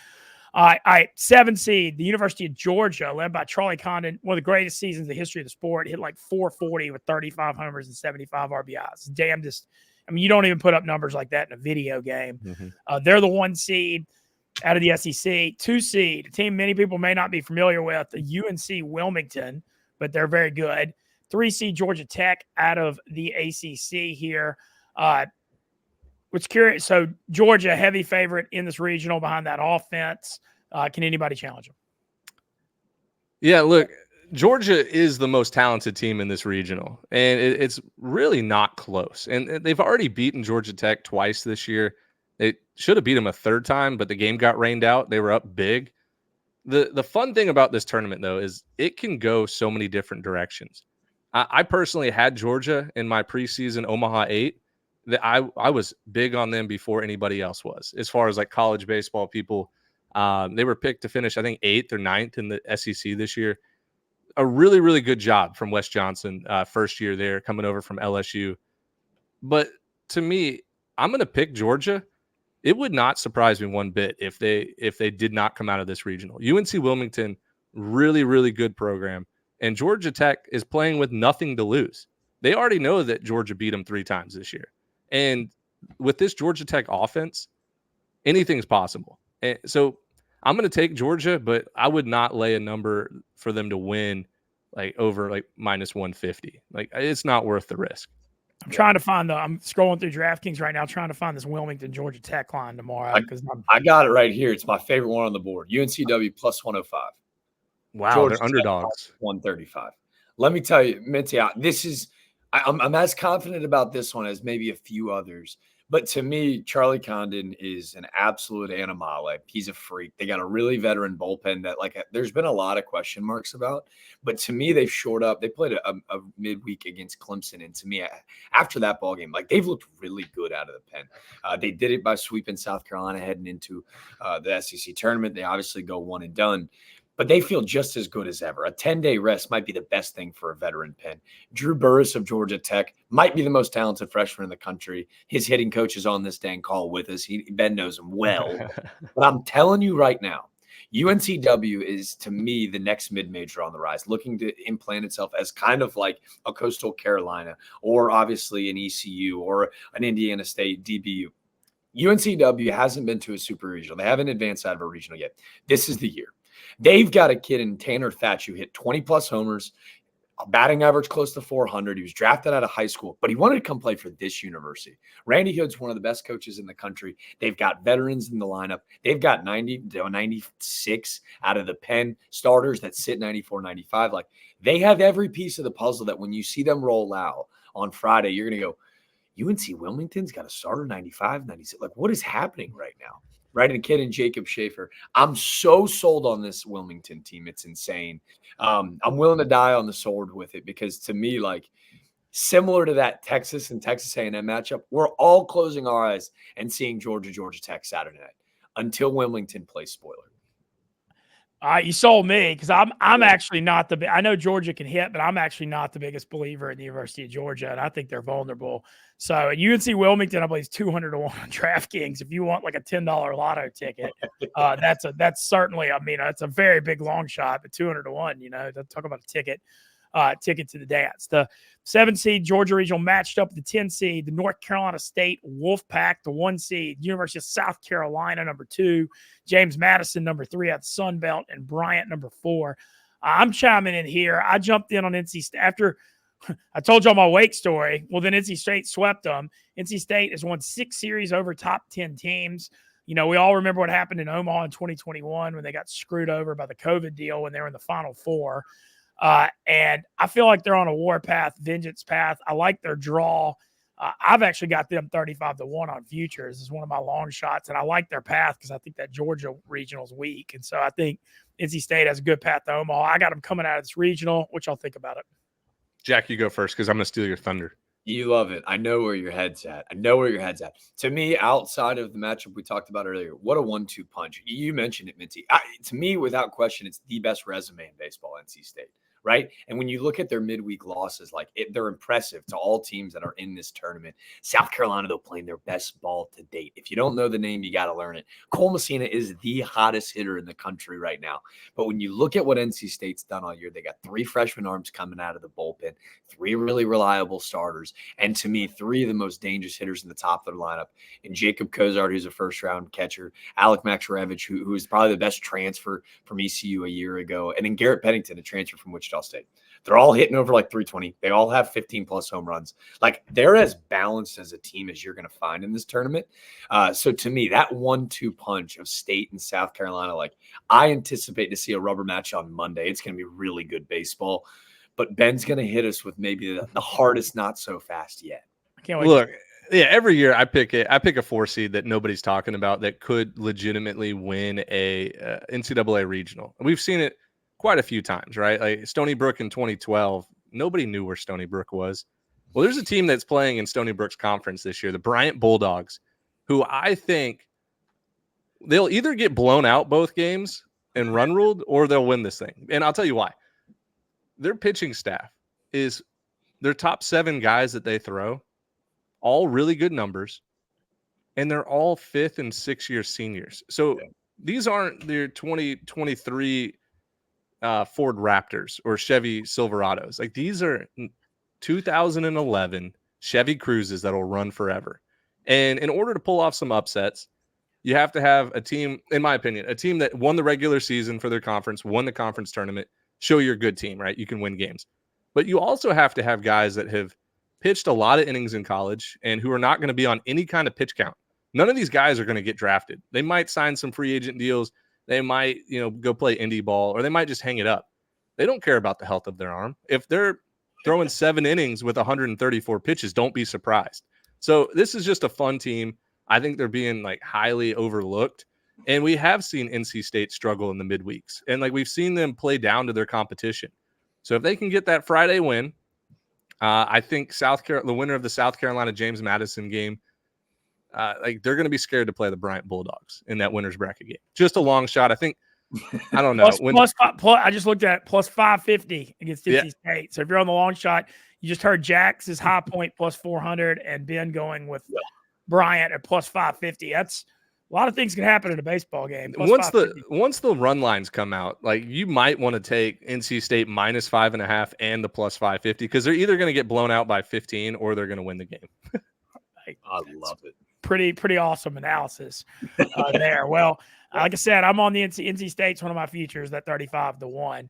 All right, 7 seed, the University of Georgia, led by Charlie Condon, one of the greatest seasons in the history of the sport. Hit 440 with 35 homers and 75 RBIs. Damnedest. You don't even put up numbers like that in a video game. Mm-hmm. They're the 1 seed out of the SEC. 2 seed, a team many people may not be familiar with, the UNC Wilmington, but they're very good. 3 seed Georgia Tech out of the ACC here. What's curious, so Georgia, heavy favorite in this regional behind that offense. Can anybody challenge them? Yeah, look, Georgia is the most talented team in this regional, and it's really not close. And they've already beaten Georgia Tech twice this year. They should have beat them a 3rd time, but the game got rained out. They were up big. The fun thing about this tournament, though, is it can go so many different directions. I personally had Georgia in my preseason Omaha 8. I was big on them before anybody else was. As far as college baseball people, they were picked to finish, I think, 8th or 9th in the SEC this year. A really, really good job from Wes Johnson, first year there, coming over from LSU. But to me, I'm going to pick Georgia. It would not surprise me one bit if they did not come out of this regional. UNC Wilmington, really, really good program. And Georgia Tech is playing with nothing to lose. They already know that Georgia beat them 3 times this year. And with this Georgia Tech offense, anything's possible. And so I'm going to take Georgia, but I would not lay a number for them to win over minus 150. It's not worth the risk. I'm trying to find I'm scrolling through DraftKings right now, trying to find this Wilmington Georgia Tech line tomorrow. I got it right here. It's my favorite one on the board. UNCW plus 105. Wow, Georgia they're underdogs. 135. Let me tell you, Mintzy, this is I'm as confident about this one as maybe a few others. But to me, Charlie Condon is an absolute animale. He's a freak. They got a really veteran bullpen that, like, there's been a lot of question marks about. But to me, they've shored up. They played a midweek against Clemson. And to me, after that ball game, like, they've looked really good out of the pen. They did it by sweeping South Carolina heading into the SEC tournament. They obviously go one and done. But they feel just as good as ever. A 10-day rest might be the best thing for a veteran pen. Drew Burris of Georgia Tech might be the most talented freshman in the country. His hitting coach is on this dang call with us. Ben knows him well. But I'm telling you right now, UNCW is, to me, the next mid-major on the rise, looking to implant itself as kind of like a Coastal Carolina or obviously an ECU or an Indiana State DBU. UNCW hasn't been to a super regional. They haven't advanced out of a regional yet. This is the year. They've got a kid in Tanner Thatch who hit 20-plus homers, a batting average close to 400. He was drafted out of high school, but he wanted to come play for this university. Randy Hood's one of the best coaches in the country. They've got veterans in the lineup. They've got 90 to 96 out of the pen starters that sit 94, 95. Like, they have every piece of the puzzle that when you see them roll out on Friday, you're going to go, UNC Wilmington's got a starter 95, 96. Like, what is happening right now? Right, and a kid in Jacob Schaefer. I'm so sold on this Wilmington team. It's insane. I'm willing to die on the sword with it because, to me, like, similar to that Texas and Texas A&M matchup, we're all closing our eyes and seeing Georgia Tech Saturday night until Wilmington plays spoiler. You sold me because I'm actually not I know Georgia can hit, but I'm actually not the biggest believer in the University of Georgia, and I think they're vulnerable. So at UNC Wilmington, I believe, is 200 to 1 on DraftKings. If you want like a $10 lotto ticket, that's certainly, I mean, it's a very big long shot, but 200 to 1, talk about a ticket to the dance. The 7 seed Georgia Regional matched up with the 10 seed, the North Carolina State Wolfpack, the 1 seed, University of South Carolina, number 2, James Madison, number 3 at the Sun Belt, and Bryant, number 4. I'm chiming in here. I jumped in on NC State after I told y'all my Wake story. Well, then NC State swept them. NC State has won 6 series over top 10 teams. We all remember what happened in Omaha in 2021 when they got screwed over by the COVID deal when they were in the Final Four. And I feel like they're on a war path, vengeance path. I like their draw. I've actually got them 35 to 1 on futures. This is one of my long shots, and I like their path because I think that Georgia regional is weak. And so I think NC State has a good path to Omaha. I got them coming out of this regional. What y'all think about it? Jack, you go first because I'm going to steal your thunder. You love it. I know where your head's at. To me, outside of the matchup we talked about earlier, what a 1-2 punch. You mentioned it, Mintzy. To me, without question, it's the best resume in baseball, NC State. Right. And when you look at their midweek losses, they're impressive to all teams that are in this tournament. South Carolina, though, playing their best ball to date. If you don't know the name, you got to learn it. Cole Messina is the hottest hitter in the country right now. But when you look at what NC State's done all year, they got 3 freshman arms coming out of the bullpen, 3 really reliable starters, and to me, 3 of the most dangerous hitters in the top of their lineup. And Jacob Kozart, who's a first-round catcher, Alec Maxarevich, who is probably the best transfer from ECU a year ago, and then Garrett Pennington, a transfer from Wichita State. They're all hitting over like 320. They all have 15-plus home runs. Like, they're as balanced as a team as you're going to find in this tournament. So to me, that 1-2 punch of State and South Carolina, like, I anticipate to see a rubber match on Monday. It's going to be really good baseball. But Ben's going to hit us with maybe the hardest not so fast yet. I can't wait. Look, yeah, every year I pick a 4 seed that nobody's talking about that could legitimately win a NCAA regional. We've seen it quite a few times, right? Like Stony Brook in 2012, nobody knew where Stony Brook was. Well, there's a team that's playing in Stony Brook's conference this year, the Bryant Bulldogs, who I think they'll either get blown out both games and run ruled, or they'll win this thing. And I'll tell you why. Their pitching staff is their top 7 guys that they throw, all really good numbers, and they're all 5th and 6th year seniors. So these aren't their 2023 Ford Raptors or Chevy Silverados. Like, these are 2011 Chevy Cruzes that'll run forever. And in order to pull off some upsets, you have to have a team, in my opinion, a team that won the regular season for their conference, won the conference tournament, show you're a good team, right? You can win games. But you also have to have guys that have pitched a lot of innings in college and who are not going to be on any kind of pitch count. None of these guys are going to get drafted. They might sign some free agent deals. They might, go play indie ball, or they might just hang it up. They don't care about the health of their arm. If they're throwing 7 innings with 134 pitches, don't be surprised. So this is just a fun team. I think they're being highly overlooked. And we have seen NC State struggle in the midweeks. And we've seen them play down to their competition. So if they can get that Friday win, I think the winner of the South Carolina James Madison game, they're going to be scared to play the Bryant Bulldogs in that winner's bracket game. Just a long shot. I think, I don't know. I just looked at it, plus 550 against NC State. So if you're on the long shot, you just heard Jax's high point plus 400 and Ben going with Bryant at plus 550. That's a lot of things can happen in a baseball game. Once the run lines come out, you might want to take NC State minus 5.5 and the plus 550 because they're either going to get blown out by 15 or they're going to win the game. I love it. Pretty awesome analysis there. Well, like I said, I'm on the NC State's one of my futures, that 35-1.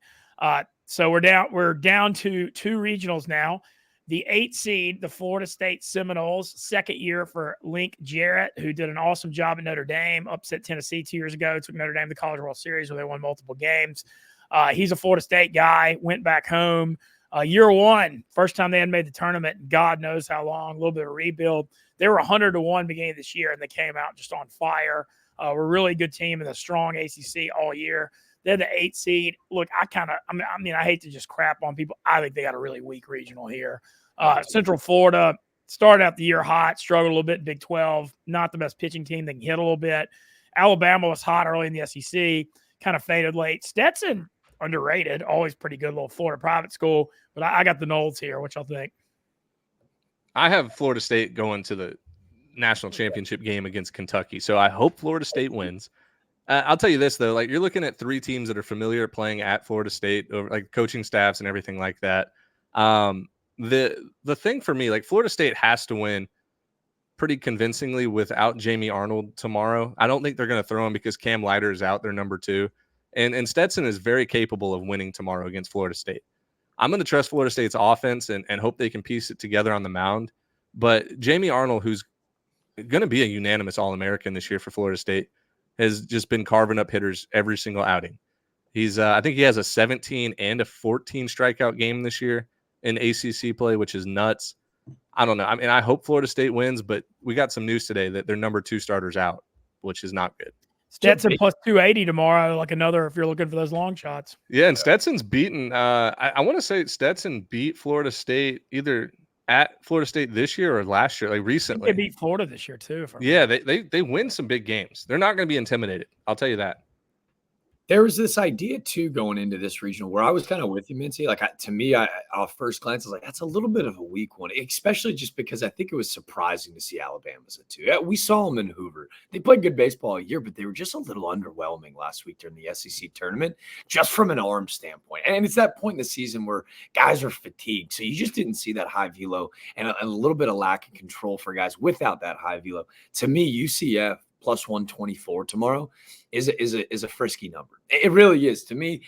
So we're down to 2 regionals now. The 8 seed, the Florida State Seminoles, second year for Link Jarrett, who did an awesome job at Notre Dame, upset Tennessee 2 years ago, took Notre Dame to the College World Series where they won multiple games. He's a Florida State guy, went back home. Year 1, first time they had made the tournament, God knows how long, a little bit of rebuild. They were 100-1 beginning of this year, and they came out just on fire. We're a really good team and a strong ACC all year. They're the 8 seed. Look, I hate to just crap on people. I think they got a really weak regional here. Central Florida started out the year hot, struggled a little bit in Big 12. Not the best pitching team. They can hit a little bit. Alabama was hot early in the SEC, kind of faded late. Stetson, underrated, always pretty good little Florida private school. But I got the Noles here. What y'all think? I have Florida State going to the national championship game against Kentucky. So I hope Florida State wins. I'll tell you this, though. You're looking at 3 teams that are familiar playing at Florida State, over coaching staffs and everything like that. The thing for me, Florida State has to win pretty convincingly without Jamie Arnold tomorrow. I don't think they're going to throw him because Cam Leiter is out, their number 2. And Stetson is very capable of winning tomorrow against Florida State. I'm going to trust Florida State's offense and hope they can piece it together on the mound. But Jamie Arnold, who's going to be a unanimous All-American this year for Florida State, has just been carving up hitters every single outing. He's I think he has a 17 and a 14 strikeout game this year in ACC play, which is nuts. I don't know. I hope Florida State wins, but we got some news today that their number 2 starter's out, which is not good. Stetson plus 280 tomorrow, another if you're looking for those long shots. Yeah, and Stetson's beaten. I want to say Stetson beat Florida State either at Florida State this year or last year, recently. They beat Florida this year too. Yeah, they win some big games. They're not going to be intimidated. I'll tell you that. There was this idea too going into this regional where I was kind of with you, Mintzy. To me, off first glance, I was like, that's a little bit of a weak one, especially just because I think it was surprising to see Alabama's at 2. We saw them in Hoover. They played good baseball all year, but they were just a little underwhelming last week during the SEC tournament, just from an arm standpoint. And it's that point in the season where guys are fatigued. So you just didn't see that high velo and a little bit of lack of control for guys without that high velo. To me, UCF plus 124 tomorrow is a frisky number. It really is to me.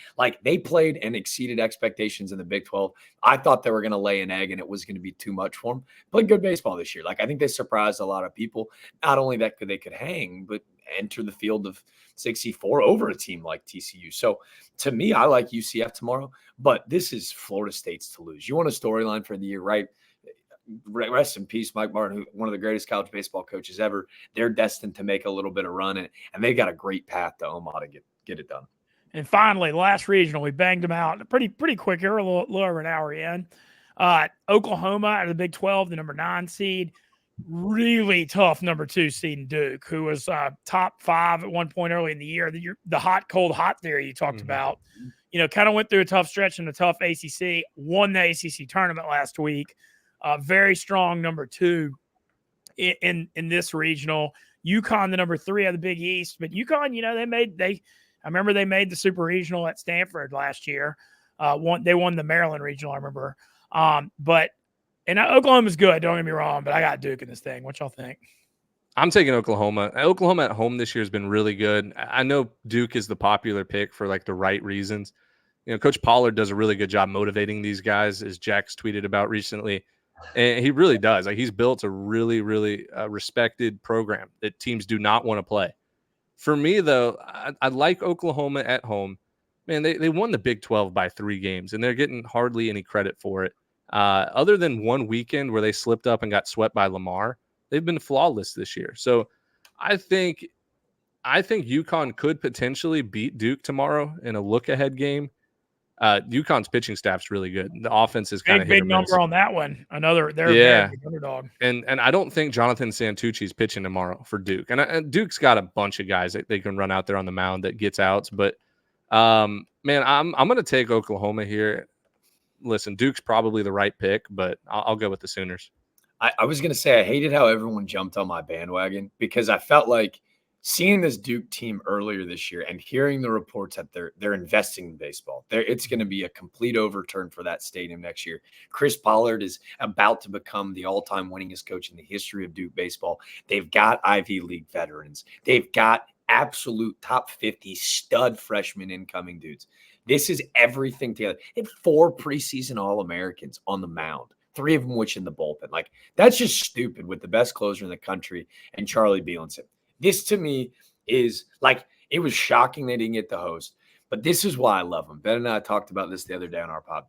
They played and exceeded expectations in the Big 12. I thought they were going to lay an egg and it was going to be too much for them. Played good baseball this year. I think they surprised a lot of people. Not only that they could hang, but enter the field of 64 over a team like TCU. So to me, I like UCF tomorrow, but this is Florida State's to lose. You want a storyline for the year, right? Rest in peace, Mike Martin, one of the greatest college baseball coaches ever. They're destined to make a little bit of run, and they got a great path to Omaha to get it done. And finally, last regional, we banged them out pretty quick here, a little over an hour in. Oklahoma out of the Big 12, the number 9 seed, really tough number 2 seed in Duke, who was top 5 at one point early in the year. The hot, cold, hot theory you talked about, kind of went through a tough stretch in the tough ACC, won the ACC tournament last week. Very strong number 2 in this regional. UConn, the number 3 of the Big East, but UConn, I remember they made the super regional at Stanford last year. They won the Maryland regional, I remember. And Oklahoma's good, don't get me wrong, but I got Duke in this thing. What y'all think? I'm taking Oklahoma. Oklahoma at home this year has been really good. I know Duke is the popular pick for the right reasons. Coach Pollard does a really good job motivating these guys, as Jack's tweeted about recently. And he really does. Like, he's built a really, really respected program that teams do not want to play. For me, though, I like Oklahoma at home. Man, they won the Big 12 by 3 games, and they're getting hardly any credit for it. Other than one weekend where they slipped up and got swept by Lamar, they've been flawless this year. So I think UConn could potentially beat Duke tomorrow in a look-ahead game. UConn's pitching staff's really good. The offense is kind of big number on that one. They're a very big underdog. And I don't think Jonathan Santucci's pitching tomorrow for Duke. And Duke's got a bunch of guys that they can run out there on the mound that gets outs. But man, I'm going to take Oklahoma here. Listen, Duke's probably the right pick, but I'll go with the Sooners. I was going to say I hated how everyone jumped on my bandwagon because I felt like seeing this Duke team earlier this year and hearing the reports that they're investing in baseball, it's going to be a complete overturn for that stadium next year. Chris Pollard is about to become the all-time winningest coach in the history of Duke baseball. They've got Ivy League veterans. They've got absolute top 50 stud freshman incoming dudes. This is everything together. They had 4 preseason All-Americans on the mound, 3 of them which in the bullpen. Like, that's just stupid with the best closer in the country and Charlie Bielenson. This to me is like, it was shocking they didn't get the host, but this is why I love them. Ben and I talked about this the other day on our pod.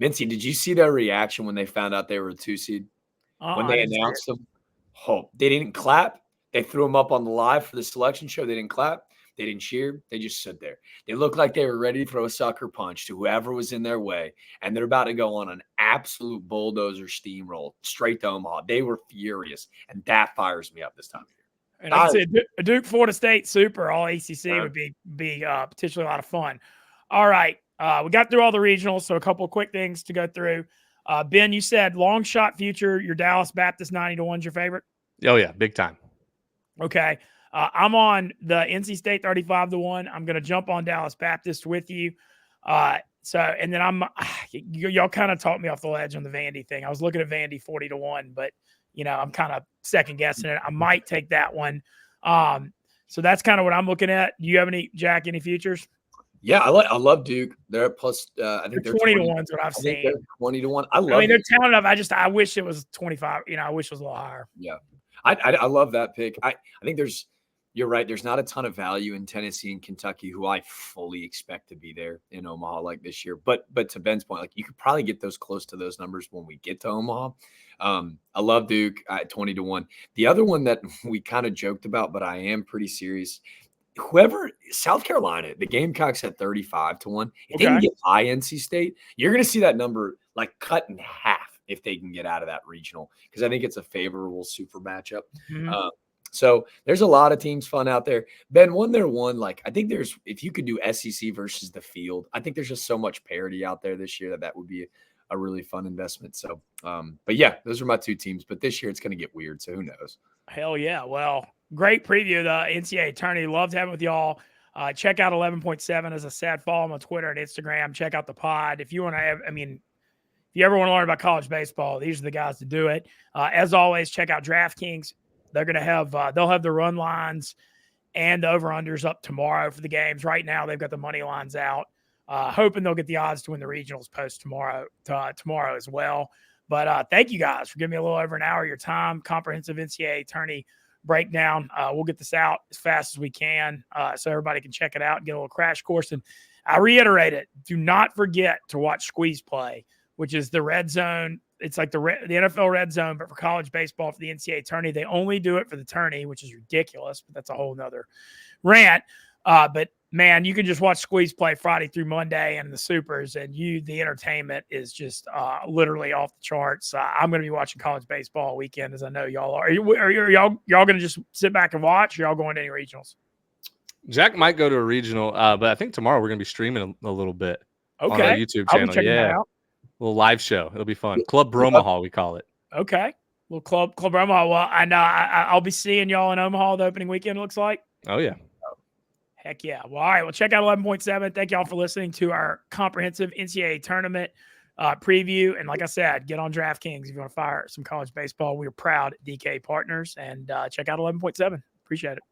Mintzy, did you see their reaction when they found out they were a 2 seed? When they announced them? Oh, they didn't clap. They threw them up on the live for the selection show. They didn't clap. They didn't cheer. They just stood there. They looked like they were ready to throw a sucker punch to whoever was in their way, and they're about to go on an absolute bulldozer steamroll straight to Omaha. They were furious, and that fires me up this time of year. And I'd say a Duke Florida State Super All ACC would be potentially a lot of fun. All right, we got through all the regionals, so a couple of quick things to go through. Ben, you said long shot future. Your Dallas Baptist 90-1 is your favorite. Oh yeah, big time. Okay, I'm on the NC State 35-1. I'm going to jump on Dallas Baptist with you. And then y'all kind of talked me off the ledge on the Vandy thing. I was looking at Vandy 40-1, but I'm kind of second guessing it. I might take that one. So that's kind of what I'm looking at. Do you have any futures? Yeah, I love Duke. They're plus. I think they're 20-1 is what I've seen. 20-1. I mean, they're talented enough. I wish it was 25. I wish it was a little higher. Yeah, I love that pick. I think you're right. There's not a ton of value in Tennessee and Kentucky, who I fully expect to be there in Omaha like this year. But to Ben's point, like, you could probably get those close to those numbers when we get to Omaha. I love Duke at 20-1. The other one that we kind of joked about, but I am pretty serious. South Carolina, the Gamecocks at 35-1. If they can get by NC State, you're going to see that number like cut in half if they can get out of that regional, because I think it's a favorable super matchup. Mm-hmm. So there's a lot of teams fun out there. Ben, like, I think if you could do SEC versus the field, I think there's just so much parity out there this year that would be a really fun investment. So, but yeah, those are my 2 teams. But this year it's going to get weird, so who knows? Hell yeah. Well, great preview of the NCAA tourney. Loved having with y'all. Check out 11.7. As I said, follow them on Twitter and Instagram. Check out the pod. If you want to if you ever want to learn about college baseball, these are the guys to do it. As always, check out DraftKings. They're going to have they'll have the run lines and the over-unders up tomorrow for the games. Right now, they've got the money lines out. Hoping they'll get the odds to win the regionals post tomorrow as well. But thank you guys for giving me a little over an hour of your time. Comprehensive NCAA tourney breakdown. We'll get this out as fast as we can so everybody can check it out and get a little crash course. And I reiterate it, do not forget to watch Squeeze Play, which is the red zone. It's like the NFL red zone, but for college baseball for the NCAA tourney. They only do it for the tourney, which is ridiculous, but that's a whole nother rant. But man, you can just watch Squeeze Play Friday through Monday and the supers, and the entertainment is just literally off the charts. I'm going to be watching college baseball all weekend, as I know y'all are. Are y'all going to just sit back and watch, or y'all going to any regionals? Jack might go to a regional, but I think tomorrow we're going to be streaming a little bit on our YouTube channel. Yeah. A little live show. It'll be fun. Club Bromaha, we call it. Okay. Well, Club Omaha. Well, I know I'll be seeing y'all in Omaha the opening weekend, it looks like. Oh, yeah. Heck yeah. Well, all right. Well, check out 11.7. Thank y'all for listening to our comprehensive NCAA tournament preview. And like I said, get on DraftKings if you want to fire some college baseball. We're proud DK partners. And check out 11.7. Appreciate it.